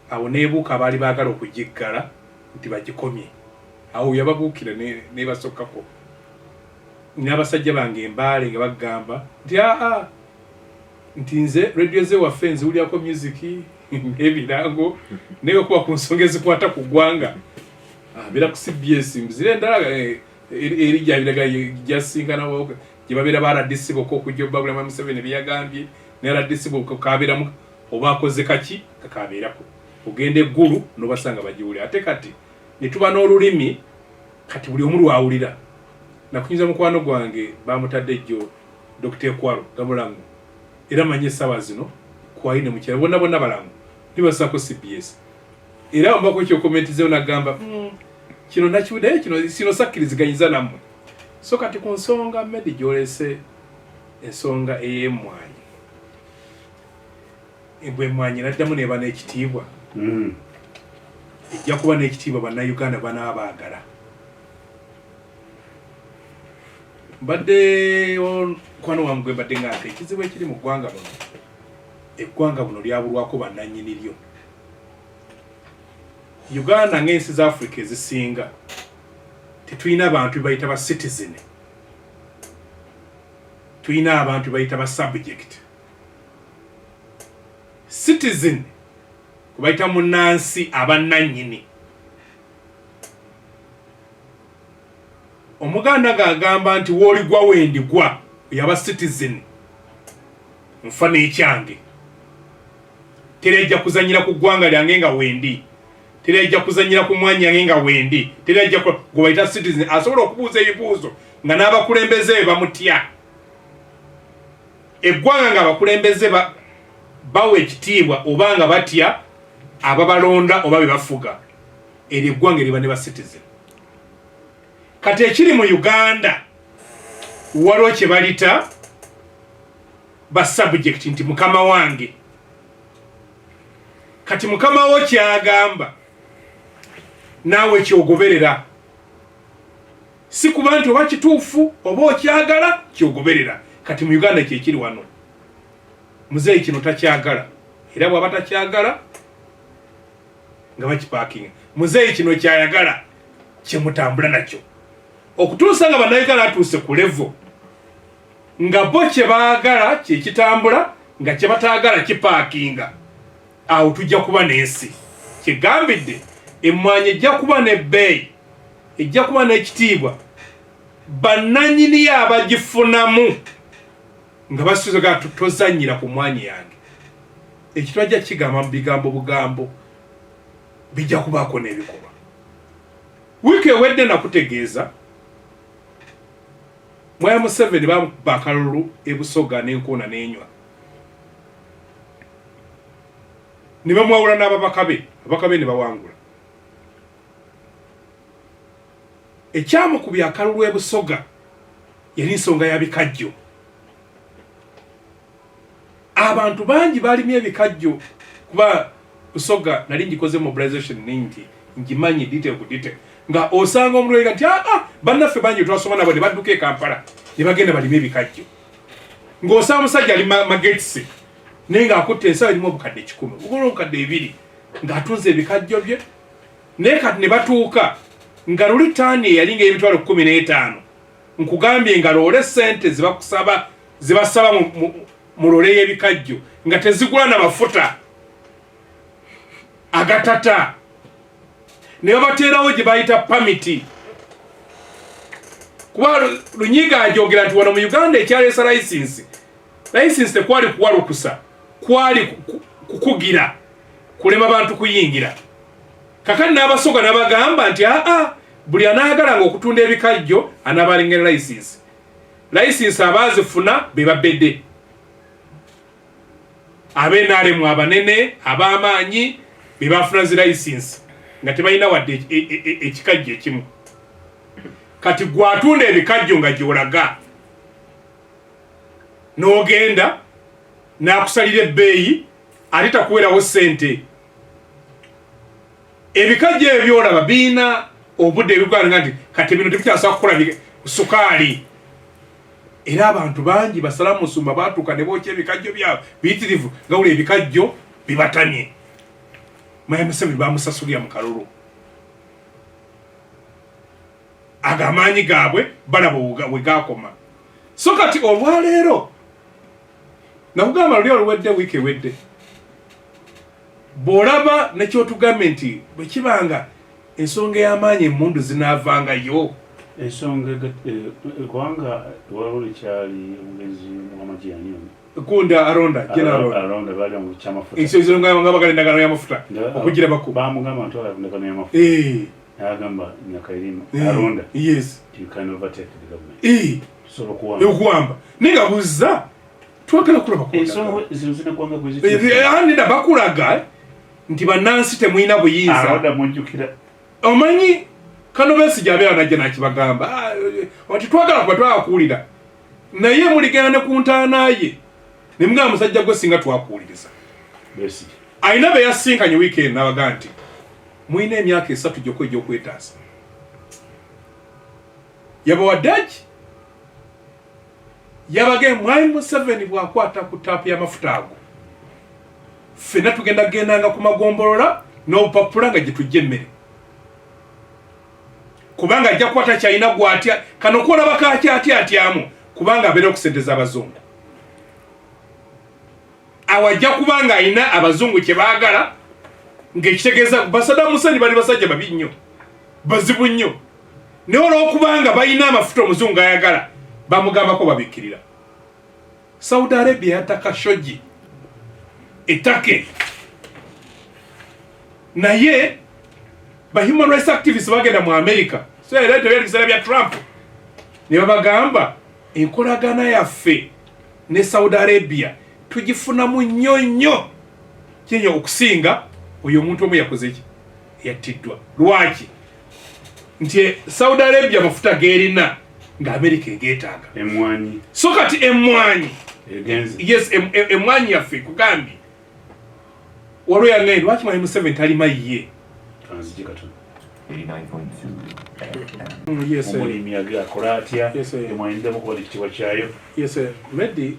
awo neebuuka abaali baagala okugiggala nti bagikomye awo yababuukira nebasokkako n'abasajja bange embaale nga bagamba nti nti nze rediyo ze waffe nziwulyako musiki n'ebirango naye kuba ku nsonga ezikwata ku ggwanga bera ku CBS muzire endala eri gyabiraga gyasinkanawo gye babeera ba RDC bokka okujja Babulama Museveni byagambye ne RDC bokka kabeeramu oba akoze kaki kakabeerako ogenda eggulu n'obasanga bagiwulira ate kati ne tuba n'olulimi kati buli omu lwawulira nakunyuza mukwano gwange bamutadde jjo Dr. Kwaro Gamulango era manye essaawa zino kwaine mukyala bonna balango nibasako CBS era mbako ekyo komenti zeo nagamba kino nakiwudayo kino sino sakkiriziganyiza nammwe so kati ku nsonga Medi gyolese ensonga ey'emmwanyi bwe emmwanyi naddamu neeba n'ekitiibwa ejja kuba n'ekitiibwa bannayuganda banaabaagala mbadde kwano wamugwe mbadde ngate ekizibu ekiri mu ggwanga buno eggwanga buno lyabulwako bannannyini lyo Uganda ng'ensi za Africa ezisinga tetulina abantu bayita ba citizen tulina abantu bayita ba subject citizen kubayita munnansi abannannyini omuganda gagamba nti wooligwa wendigwa yaba citizen nfa n'ekyange terejja kuzanyira ku ggwanga lyange nga wendi terajja kuzanyira ku mwanya nga wendi terajja go waita citizen asobola okubuuza ebibuuzo nga n'abakulembeze bamutya eggwanga nga abakulembeze bawa ekitiibwa oba nga batya ababalonda oba bebafuga eryo eggwanga eriba ne ba citizen kati ekiri mu Uganda waliwo kye balita ba subject nti mukama wange kati mukama wo kyagamba naawe kyogoberera si kuba nti oba kituufu oba okyagala kyogoberera kati mu Uganda kyekiri wano muzeeyi kino takyagala era bw'aba takyagala nga bakipakinga muzeeyi kino kyayagala kyemutambula nakyo okutuusa nga bannayuganda atuuse ku levo nga bo kye baagala kyekitambula nga kye bataagala kipakinga awo tujja kuba n'ensi kigambidde emmwanyi ejja kuba n'ebbeeyi ejja kuba n'ekitiibwa bannanyini abagifunamu nga basuuzaga tozanyira ku mwanyi yange ekitwajja kigamba mu bigambo bugambo bijja kubaako n'ebikolwa wiiki ewedde nakutegeeza Mwaya Museveni bamukuba akalulu ebusoga n'enkoona n'enywa ne bamwawula n'ababaka be ne bawangula ekyamukubya akalulu ebusoga yali nsonga ya bikajjo abantu bangi balimye ebikajjo kuba Busoga nali njikoze mobilization ningi njimanyi detail ku detail nga osanga omuntu nti bannaffe bangi twasoma nabo ne badduka e Kampala ne bagenda balime ebikajjo ng'osanga omusajja ali magetsi naye ng'akutte ensawo erimu obukadde 100 obugola obukadde 2 ng'atunze ebikajjo bye naye kati ne batuuka nga luli taani eyali ng'emitwalo 15 nkugambye nga loole ssente zibasaba mu loole y'ebikajjo nga tezigula na mafuta agatata ne babateerawo gye bayita pamiti kuba Lunyiga ajogera nti wano mu Uganda ekyaleesa license tekwali kuwalukusa kwali kukugira kulema bantu kuyingira kakati n'abasoga n'abagamba nti buli anaagala nga okutunda ebikajjo anaabalengera license abaazifuna be babedde ab'enaalemu abanene ab'amaanyi be bafuna zi license nga tebalina wadde ekikajjo ekimu kati gwatunda ebikajjo nga gyolaga n'ogenda n'akusalira ebbeeyi ate takuwerawo ssente ebikajjo ebyolaba biina obudde ebigwana nti kati bino tebikyasobola kukola sukaali era abantu bangi basala musumba baatuuka ne bookya ebikajjo byabwe biyitirivu nga wuli ebikajjo bibatamye Mwaya Museveni bamusasulira mu kalulu agamaanyi gaabwe balaba we gaakoma so kati olwaleero nakugamba luli oluwedde wiiki ewedde bw'olaba nekyotugambe nti bwe kibanga ensonga ey'amaanyi emmundu zinaavangayo ensonga kubanga waliwo likyali omugenzi muhamajiyani Kunda aronda bali mu kyamafuta izo nga bagala endagano y'amafuta okugira baku bamugamba nti wala endagano y'amafuta agamba nyakairima aronda yes you can overtake the government so okuwamba ninga buzza twagala kulaba ku ensonga zino kwanga kwezi nda bakulaga nti bannansi temuyina buyinza aronda munjukira omanyi kano besi jabeera najja nakibagamba ati twagala kuba twakuwulira naye muligenda ne ku ntaanaye ne mga musajja gwe singa twakuwuliriza besi ayina be yasinkanye weekend n'abaga nti muyina emyaka 3 gy'okwejja okwetaasa yabawaddaaki yabage Mwai Museveni bw'akwata ku taapu y'amafuta ago ffenna tugenda kugendanga ku magombolola n'obupapula nga gye tujja emmere kubanga ajja kukwata kyalina gwatya kano kwolaba katyatyamu kubanga abeera okusenteza abazungu awajja kubanga ayina abazungu kye baagala ng'ekitegeeza Saddam Hussein bali basajja babi nnyo bazibu nnyo naye olw'okubanga balina amafuta omuzungu ayagala bamugambako babikkirira Saudi Arabia yataka Khashoggi ettake naye ba human rights activists bagenda mu America so era tebyekiseera bya Trump ne babagamba enkolagana yaffe ne Saudi Arabia tugifunamu nnyo kinyo okusinga oyo omuntu omu yakoze ki yattiddwa lwaki nti Saudi Arabia mafuta gerina nga America egeetaaga emwanyi so kati emwanyi egenze yes emwanyi yaffe kugambi walo yange lwaki mwa M7 talima ye kanzije katono 89.2 yes omulimi akola atya Yes, sir. emwanyi ndemu kuba ekitiibwa kyayo yes Medi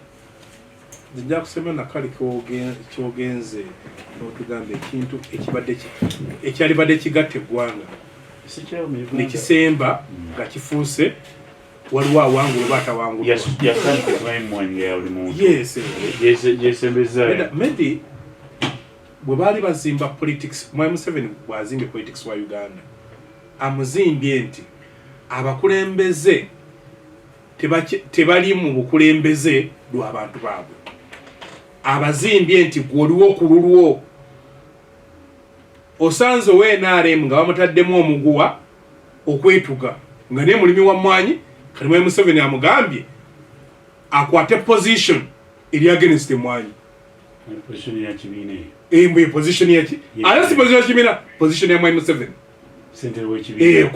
nja kusema nakali kyogenze n'otugamba ekintu ekyalibadde kigatta eggwanga nekisemba nga kifuuse waliwo awangula oba atawangulwa yesembeza Medi bwe baali bazimba politics M7 bwazimbye politics wa Uganda amuzimbye nti abakulembeze tebali mu bukulembeze lw'abantu baabwe abazimbye nti gwoliwo ku lulwo osanze ow'NRM nga bamutaddemu omuguwa okwetuga nga ne mulimi wa mwanyi kalimu M7 amugambye akwate position eri against emwanyi position ya kibiina mwe position yaki ala si position ya kibiina position ya M7 central w'ekibiina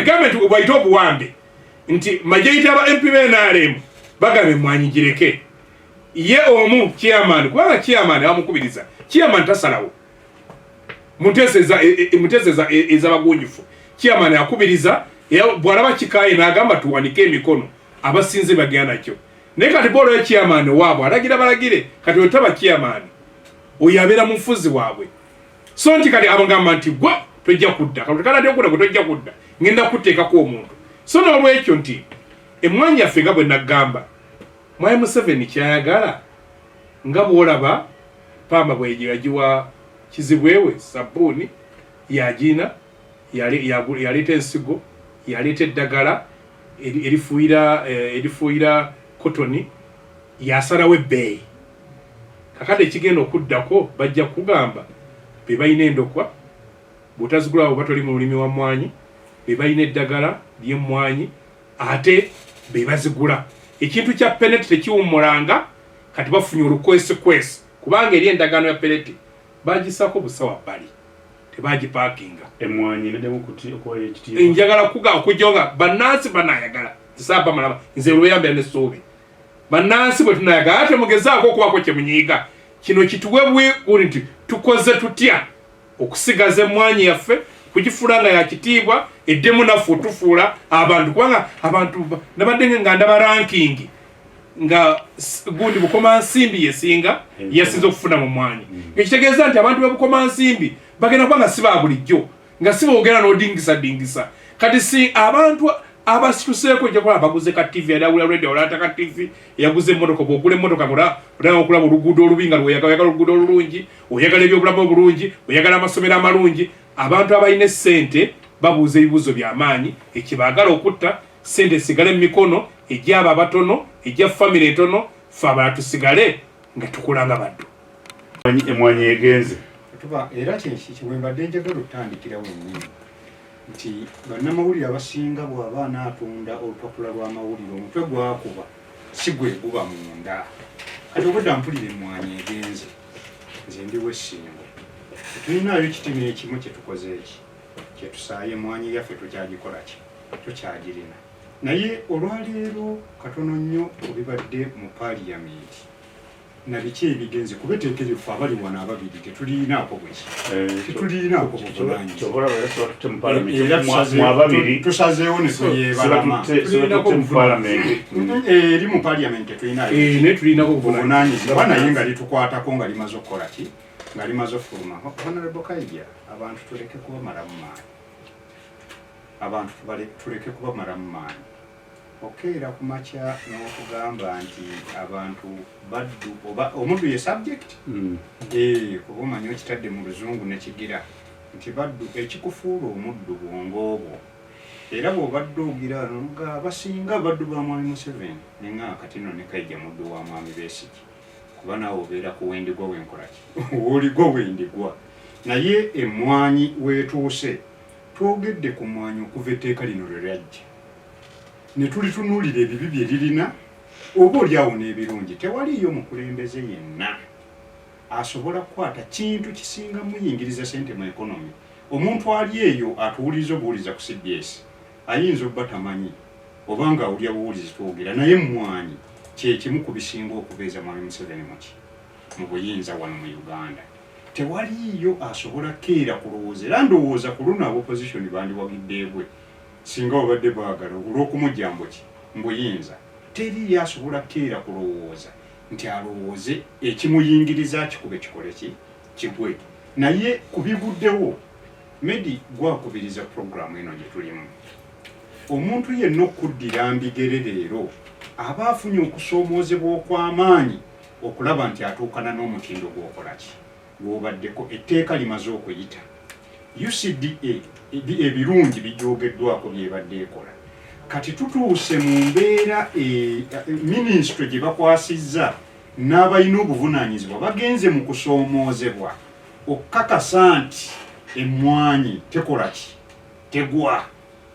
government bwayita obuwambe nti majority aba MP b'NRM bagamba emwanyi gireke ye omu chairman kubanga chairman amukubiriza chairman tasalawo muteseza ez'abagunjufu chairman akubiriza bwalaba kikaye n'agamba tuwanike emikono abasinze bagenda nakyo naye kati bolo ya chairman waabwe alagira balagire kati otaba chairman oyo abeera mufuzi waabwe so nti kati abagamba nti gwe tojja kudda kati okudda tojja kudda ngenda kuteekako omuntu so n'olwekyo nti emwanyi yaffe nga bwe nagamba mwa M7 kyayagala nga bwolaba pamba bwejo yagiwa kizibwewe sabuni yagina yaleeta ensigo yaleeta eddagala erifuuyira kotoni yasalawo ebbeeyi kakati ekigenda okuddako bajja kugamba be balina endokwa bwotazigulawo oba toli mu lulimi wa mwanyi be balina eddagala ly'emmwanyi ate be bazigula ekintu kya peneti tekiwummulanga kati bafunye olukwesikwesi kubanga eri endagaano ya peneti bagisako busawa bbali tebagipakinga emwanyi nedemu kuti okuwa ekitiibwa njagala okujonga bannansi banayagala zisaaba malaba nze lweyambya n'essuubi bannansi bwe tunayagala ate mugezaako okubaako kye munyiiga kino kituwe bweguli nti tukoze tutya okusigaza emmwanyi yaffe kugifuula nga yakitiibwa eddemu naffe otufuula abantu kubanga abantu nabadde nga ndaba ranking nga gundi bukomansimbi yesinga yasinze okufuna mu mwanyi ekitegeeza nti abantu bebukomansimbi bagenda kuba nga si ba bulijjo nga si boogera n'odingisa kati si abantu abasituseeko jakola baguze ka TV yadawula radio olata ka TV yaguze emmotoka bwogula emmotoka otanga okulaba oluguudo olubi nga oyagala oluguudo olulungi oyagala ebyobulamu obulungi oyagala amasomero amalungi abantu abalina essente babuuza ebibuuzo by'amaanyi ekibaagala okutta sente esigale mu mikono egy'abo abatono egya famire entono fe abala tusigale nga tukulanga baddu emwanyi egenze era kiwembadde njagala otandikirawo ennyini nti bannamawulire abasinga bw'aba anaatunda olupapula lw'amawulire omutwe gwakuba si gwe guba munda kati obudda mpulira emmwanyi egenze nze ndiwo essingo tulinayo kitime ekimu kyetukoze eki kyetusaaye emmwanyi yaffe tukyagikola ki tukyagirina naye olwaleero katono nnyo obibadde mu Parliamenti nabiki ebigenze kubeteekerefu abali wano ababiri tetuliinaako bweki tetuliinaako buvunaanyizibwa tusazeewo ne tuyebalama eri mu Parliamenti tetulinayo buvunaanyizibwa naye nga litukwatako nga limaze okukola ki nga limaze ofuluma Honorable Kaija abantu tuleke kubamalamu maanyi tuleke kubamalamu maanyi okeera ku makya n'okugamba nti abantu baddu oba omuddu ye subject kuba omanyi okitadde mu luzungu nekigira nti baddu ekikufuula omuddu bwongo obwo era bw'obadde ogira nga abasinga baddu ba mwami Museveni nenga kati nno ne Kaija muddu wa mwami Besigye kuba naawe obeera ku wendigwa wenkolaki oligwa wendigwa naye emmwanyi weetuuse twogedde ku mmwanyi okuva etteeka lino lwe lyajja ne tulitunuulira ebibi bye lirina oba oliawo n'ebirungi. Tewaliyo mukulembeze yenna asobola kukwata kintu kisinga muyingiriza sente mu ekonomi. Omuntu ali eyo atuwuliza obuwuliza ku CBS ayinza obba tamanyi oba nga awulya buwulizi twogera, naye emmwanyi kyekimu ku bisinga okubeeza Mwami Museveni mu buyinza wano mu Uganda. Tewaliyo asobola keera kulowooza, era ndowooza ku luno ab'opposition bandiwagiddeebwe singa obadde baagala olw'okumujjambo ki mbuyinza. Teriyo asobola keera kulowooza nti alowooze ekimuyingiriza kikube kikole kigwe. Naye kubiguddewo Medi gwakubiriza programu eno gye tulimu. Omuntu yenna okuddira mbigere leero aba afunye okusoomoozebwa okw'amaanyi okulaba nti atuukana n'omutindo gw'okolaki gw'obaddeko etteeka limaze okuyita. UCDA ebirungi bijoogeddwako byebadde ekola. Kati tutuuse mu mbeera minisitule gye bakwasizza n'abalina obuvunaanyizibwa bagenze mu kusoomoozebwa okukakasa nti emmwanyi tekola ki tegwa,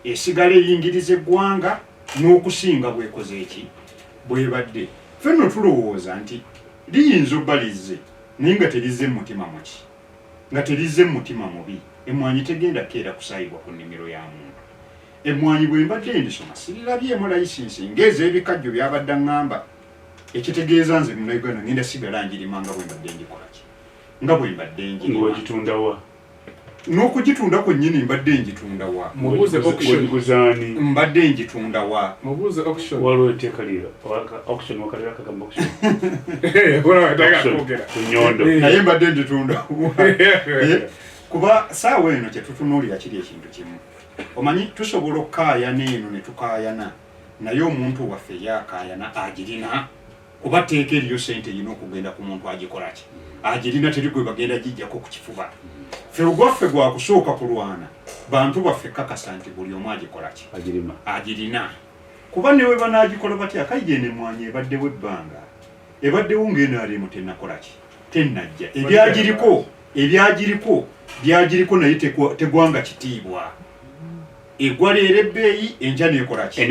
esigala eyingiriza eggwanga n'okusinga bwekoze eki bwebadde. Ffenno tulowooza nti liyinza obba lizze naye nga terizze mu mutima muki, nga terizze mu mutima mubi. Emmwanyi tegenda keera kusaayibwa ku nnimiro ya muntu. Emmwanyi bwe mbadde ndisoma sirirabyemu layisinsi ng'ez'ebikajjo byabadde ngamba, ekitegeeza nze Munnayuganda ngenda sigala njirima nga bwe mbadde njikola ki, nga bwe mbadde njirima. N'okugitunda kwennyini mbadde njitunda wa? Mubuuze auction. Mbadde njitunda wa? Mubuuze auction. Waliwo etteeka liro auction wakalira kagamba auction. Kunyondo. Naye mbadde njitunda wa? Kuba saawa eno kye tutunuulira kiri ekintu kimu. Omanyi tusobola okukaayana eno ne tukaayana, naye omuntu waffe yaakaayana agirina. Kuba tteeka eriyo ssente erina okugenda ku muntu agikola ki, agirina, teri gwe bagenda gijjako ku kifuba. Ffe ogwaffe gwa kusooka kulwana bantu baffe kakasa nti buli omu agikola ki, agirina. Kuba newe banaagikola batya kayigende emmwanyi ebaddewo ebbanga, ebaddewo ng'enaalimu tennakola ki, tennajja. Ebyagiriko naye tegwanga kitiibwa. Egwa leero ebbeeyi enkya neekola ki?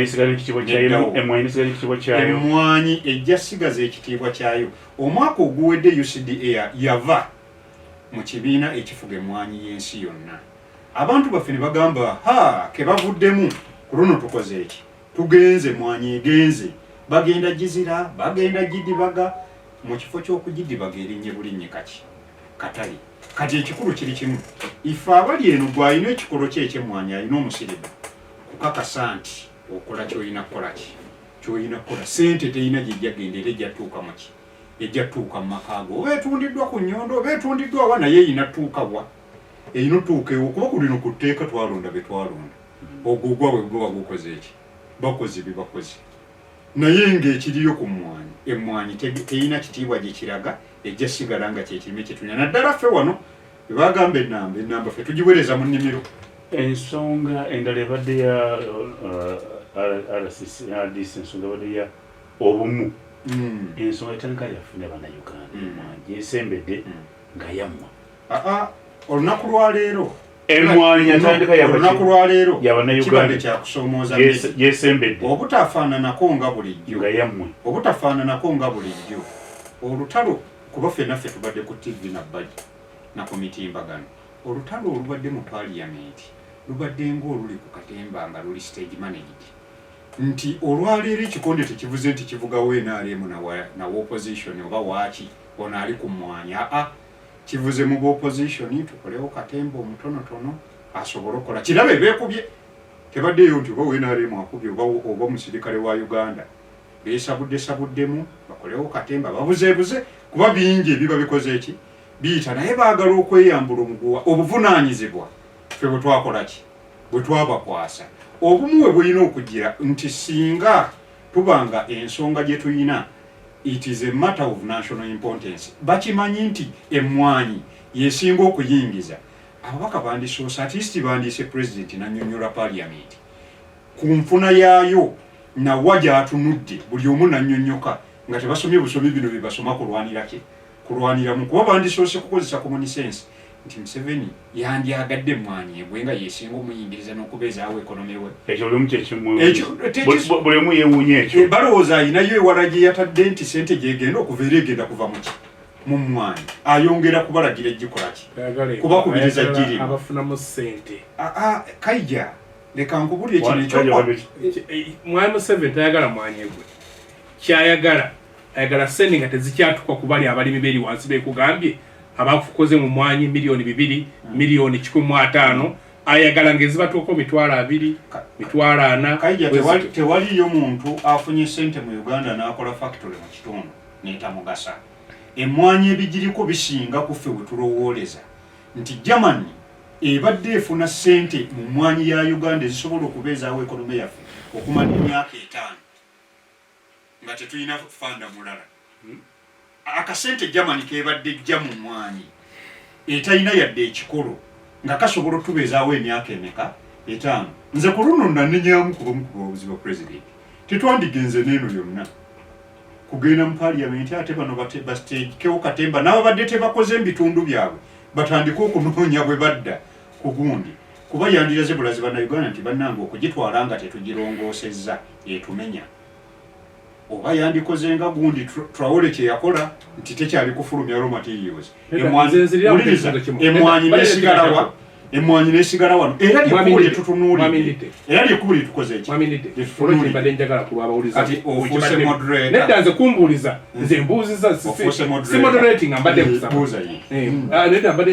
Emmwanyi ejja sigaza ekitiibwa kyayo. Omwaka oguwedde UCDA yava mu kibiina ekifuga emmwanyi y'ensi yonna. Abantu baffe ne bagamba ke bavuddemu ku luno tukoze eki, tugenze emmwanyi egenze, bagenda gizira, bagenda gidibaga. Mu kifo ky'okugidibaga erinnya bulinnye katali. Kati ekikulu kiri kimu, ife abali eno gw'alina ekikolo kye eky'emmwanyi alina omusirimu kukakasa nti okola ky'olina kukola ki, ky'olina kukola. Ssente terina gy'ejja gendera ejja tuuka mu ki, ejja tuuka mu maka go. Oba etundiddwa ku nnyondo, oba etundiddwa wa, naye erina tuuka wa, erina tuuka ewo. Kuba ku lino ku tteeka twalonda be twalonda, ogwo gwa bwe gwe wagukoze eki, bakozi bye bakozi. Naye ng'ekiriyo ku mmwanyi, emmwanyi terina kitiibwa gye kiraga, ejja sigala nga kyekirime kye tulina. Naddala ffe wano bagamba ennamba ffe tugiweereza mu nnimiro. Ensonga endala ebadde ya RDC, ensonga ebadde ya obumu, ensonga etandika yafuna bannayuganda emmwanyi esembedde nga yammwa. Olunaku lwaleero emmwanyi yatandika olunaku lwaleero yabannayuganda kibadde kyakusoomooza yesembedde obutafaananako nga bulijjo, nga yammwe obutafaananako nga bulijjo. Olutalo kuba ffenna ffe tubadde ku TV nabbali na ku mitimbagano. Olutalo olubadde mu Parliamenti lubadde ng'oluli ku katemba nga luli stage managed, nti olwaleero ekikonde tekivuze nti kivugawo NRM na opposition oba waaki ono ali ku mmwanyi. Kivuze mu opposition tukolewo katemba omutonotono asobole okukola kirabe beekubye. Tebaddeyo nti oba NRM akubye oba omusirikale wa Uganda beesabuddemu bakolewo katemba babuzeebuze. Kuba bingi ebiba bikoze eki biyita, naye baagala okweyambula omuguwa obuvunaanyizibwa. Ffe bwe twakola ki, bwe twabakwasa obumuwe bulina okugira nti singa tubanga ensonga gye tuyina it is a matter of national importance, bakimanyi nti emmwanyi yesinga okuyingiza. Ababaka bandisoose at least bandiise president nannyonnyola Parliament ku nfuna yaayo nawa gy'atunudde, buli omu nannyonnyoka nga tebasomye busomi bino bye basoma kulwanira ki, kulwaniramu. Kuba bandisoose kukozesa common sense nti Museveni yandyagadde emmwanyi egwenga yesinga omuyingiriza n'okubeezaawo ekonomi we. Ekyo buli omu kyekimwe buli omu yeewuunya ekyo. Balowooza ayinayo ewala gye yatadde nti ssente gyegenda okuva era egenda kuva mu ki mu mmwanyi ayongera kubalagira egikola ki kubakubiriza girimu abafunamu ssente. Kaija leka nkubulye kino ekyo Mwami Museveni tayagala mwanyi gwe kyayagala ayagala ssente nga tezikyatuka ku bali abalimi b'eri wansi beekugambye abafukoze mu mwanyi milioni 2 milioni 15 ayagala ngezibatuuko 2,200 4,000. Kaija tewaliyo muntu afunye ssente mu Uganda n'akola factory mu kitundu n'etamugasa. Emmwanyi ebigiriko bisinga ku ffe bwe tulowooleza nti Germany ebadde efuna ssente mu mmwanyi ya Uganda ezisobola okubeezaawo ekonomi yaffe okumala emyaka 5 nga tetulina fanda mulala. Akasente Germany kebadde ejja mu mmwanyi etalina yadde ekikolo nga kasobola otubeezaawo emyaka emeka 5. Nze ku luno nanenyamu kuba obuzi bwa president tetwandigenze n'eno yonna kugenda mu Parliamenti ate bano bateba stage kewo katemba n'ababadde tebakoze ebitundu byabwe batandika okunoonya bwe badda ku gundi kuba yandiraze bulazi bana Uganda nti bannange okugitwala nga tetugirongoosezza etumenya oba yandikoze nga gundi Traore kye yakola nti tekyali kufulumya raw materials emmwanyi nesigalawa emmwanyi nesigala wano era lyekubuli tutunuulire era lyekubuli tukoze eki nedda nze kumbuuliza nze mbuuziza si moderating ambadde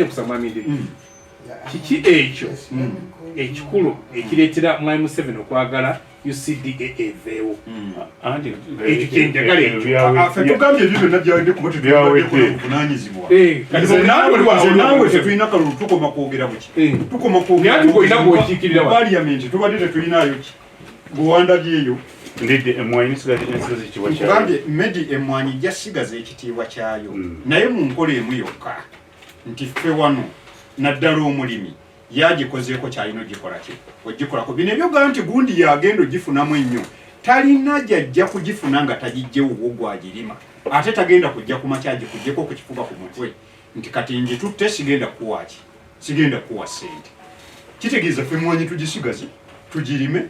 nkusa mwamindire kiki ekyo ekikulu ekireetera Mwami Museveni okwagala UCDA eveewo ekyo kyenjagala ekyo tugambye ebyo byonna byawedde kuba tetuvunaanyizibwa naawe tetulina kalulu tukoma kwogera buki tukoma kwogera bwokiikirira Parliament tubadde tetulinayo ki bwewandabyeyo tugambye medi emmwanyi jasigaza ekitiibwa kyayo naye mu nkola emu yokka nti ffe wano naddala omulimi yagikozeeko kyalina ogikola ki ogikolako bino ebyogaa nti gundi yagenda ogifunamu ennyo talina jajja kugifuna nga tagijjewo gwagirima ate tagenda kujja kumakya gikugjeko okukifuba ku mutwe nti kati njitutte sigenda kuwaki sigenda kuwa ssente kitegeeza ffe emmwanyi tugisigaze tugirime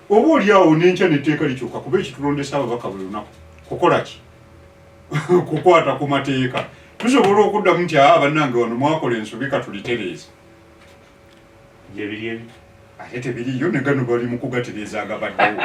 oba oliawo n'enkya n'etteeka likyuka kuba ekitulondesa ababaka buli lunaku kukola ki kukwata ku mateeka tusobola okuddamu nti bannange wano mwakola ensobi katulitereeza ate tebiriyo ne gano bali mu kugatereeza agabaddewo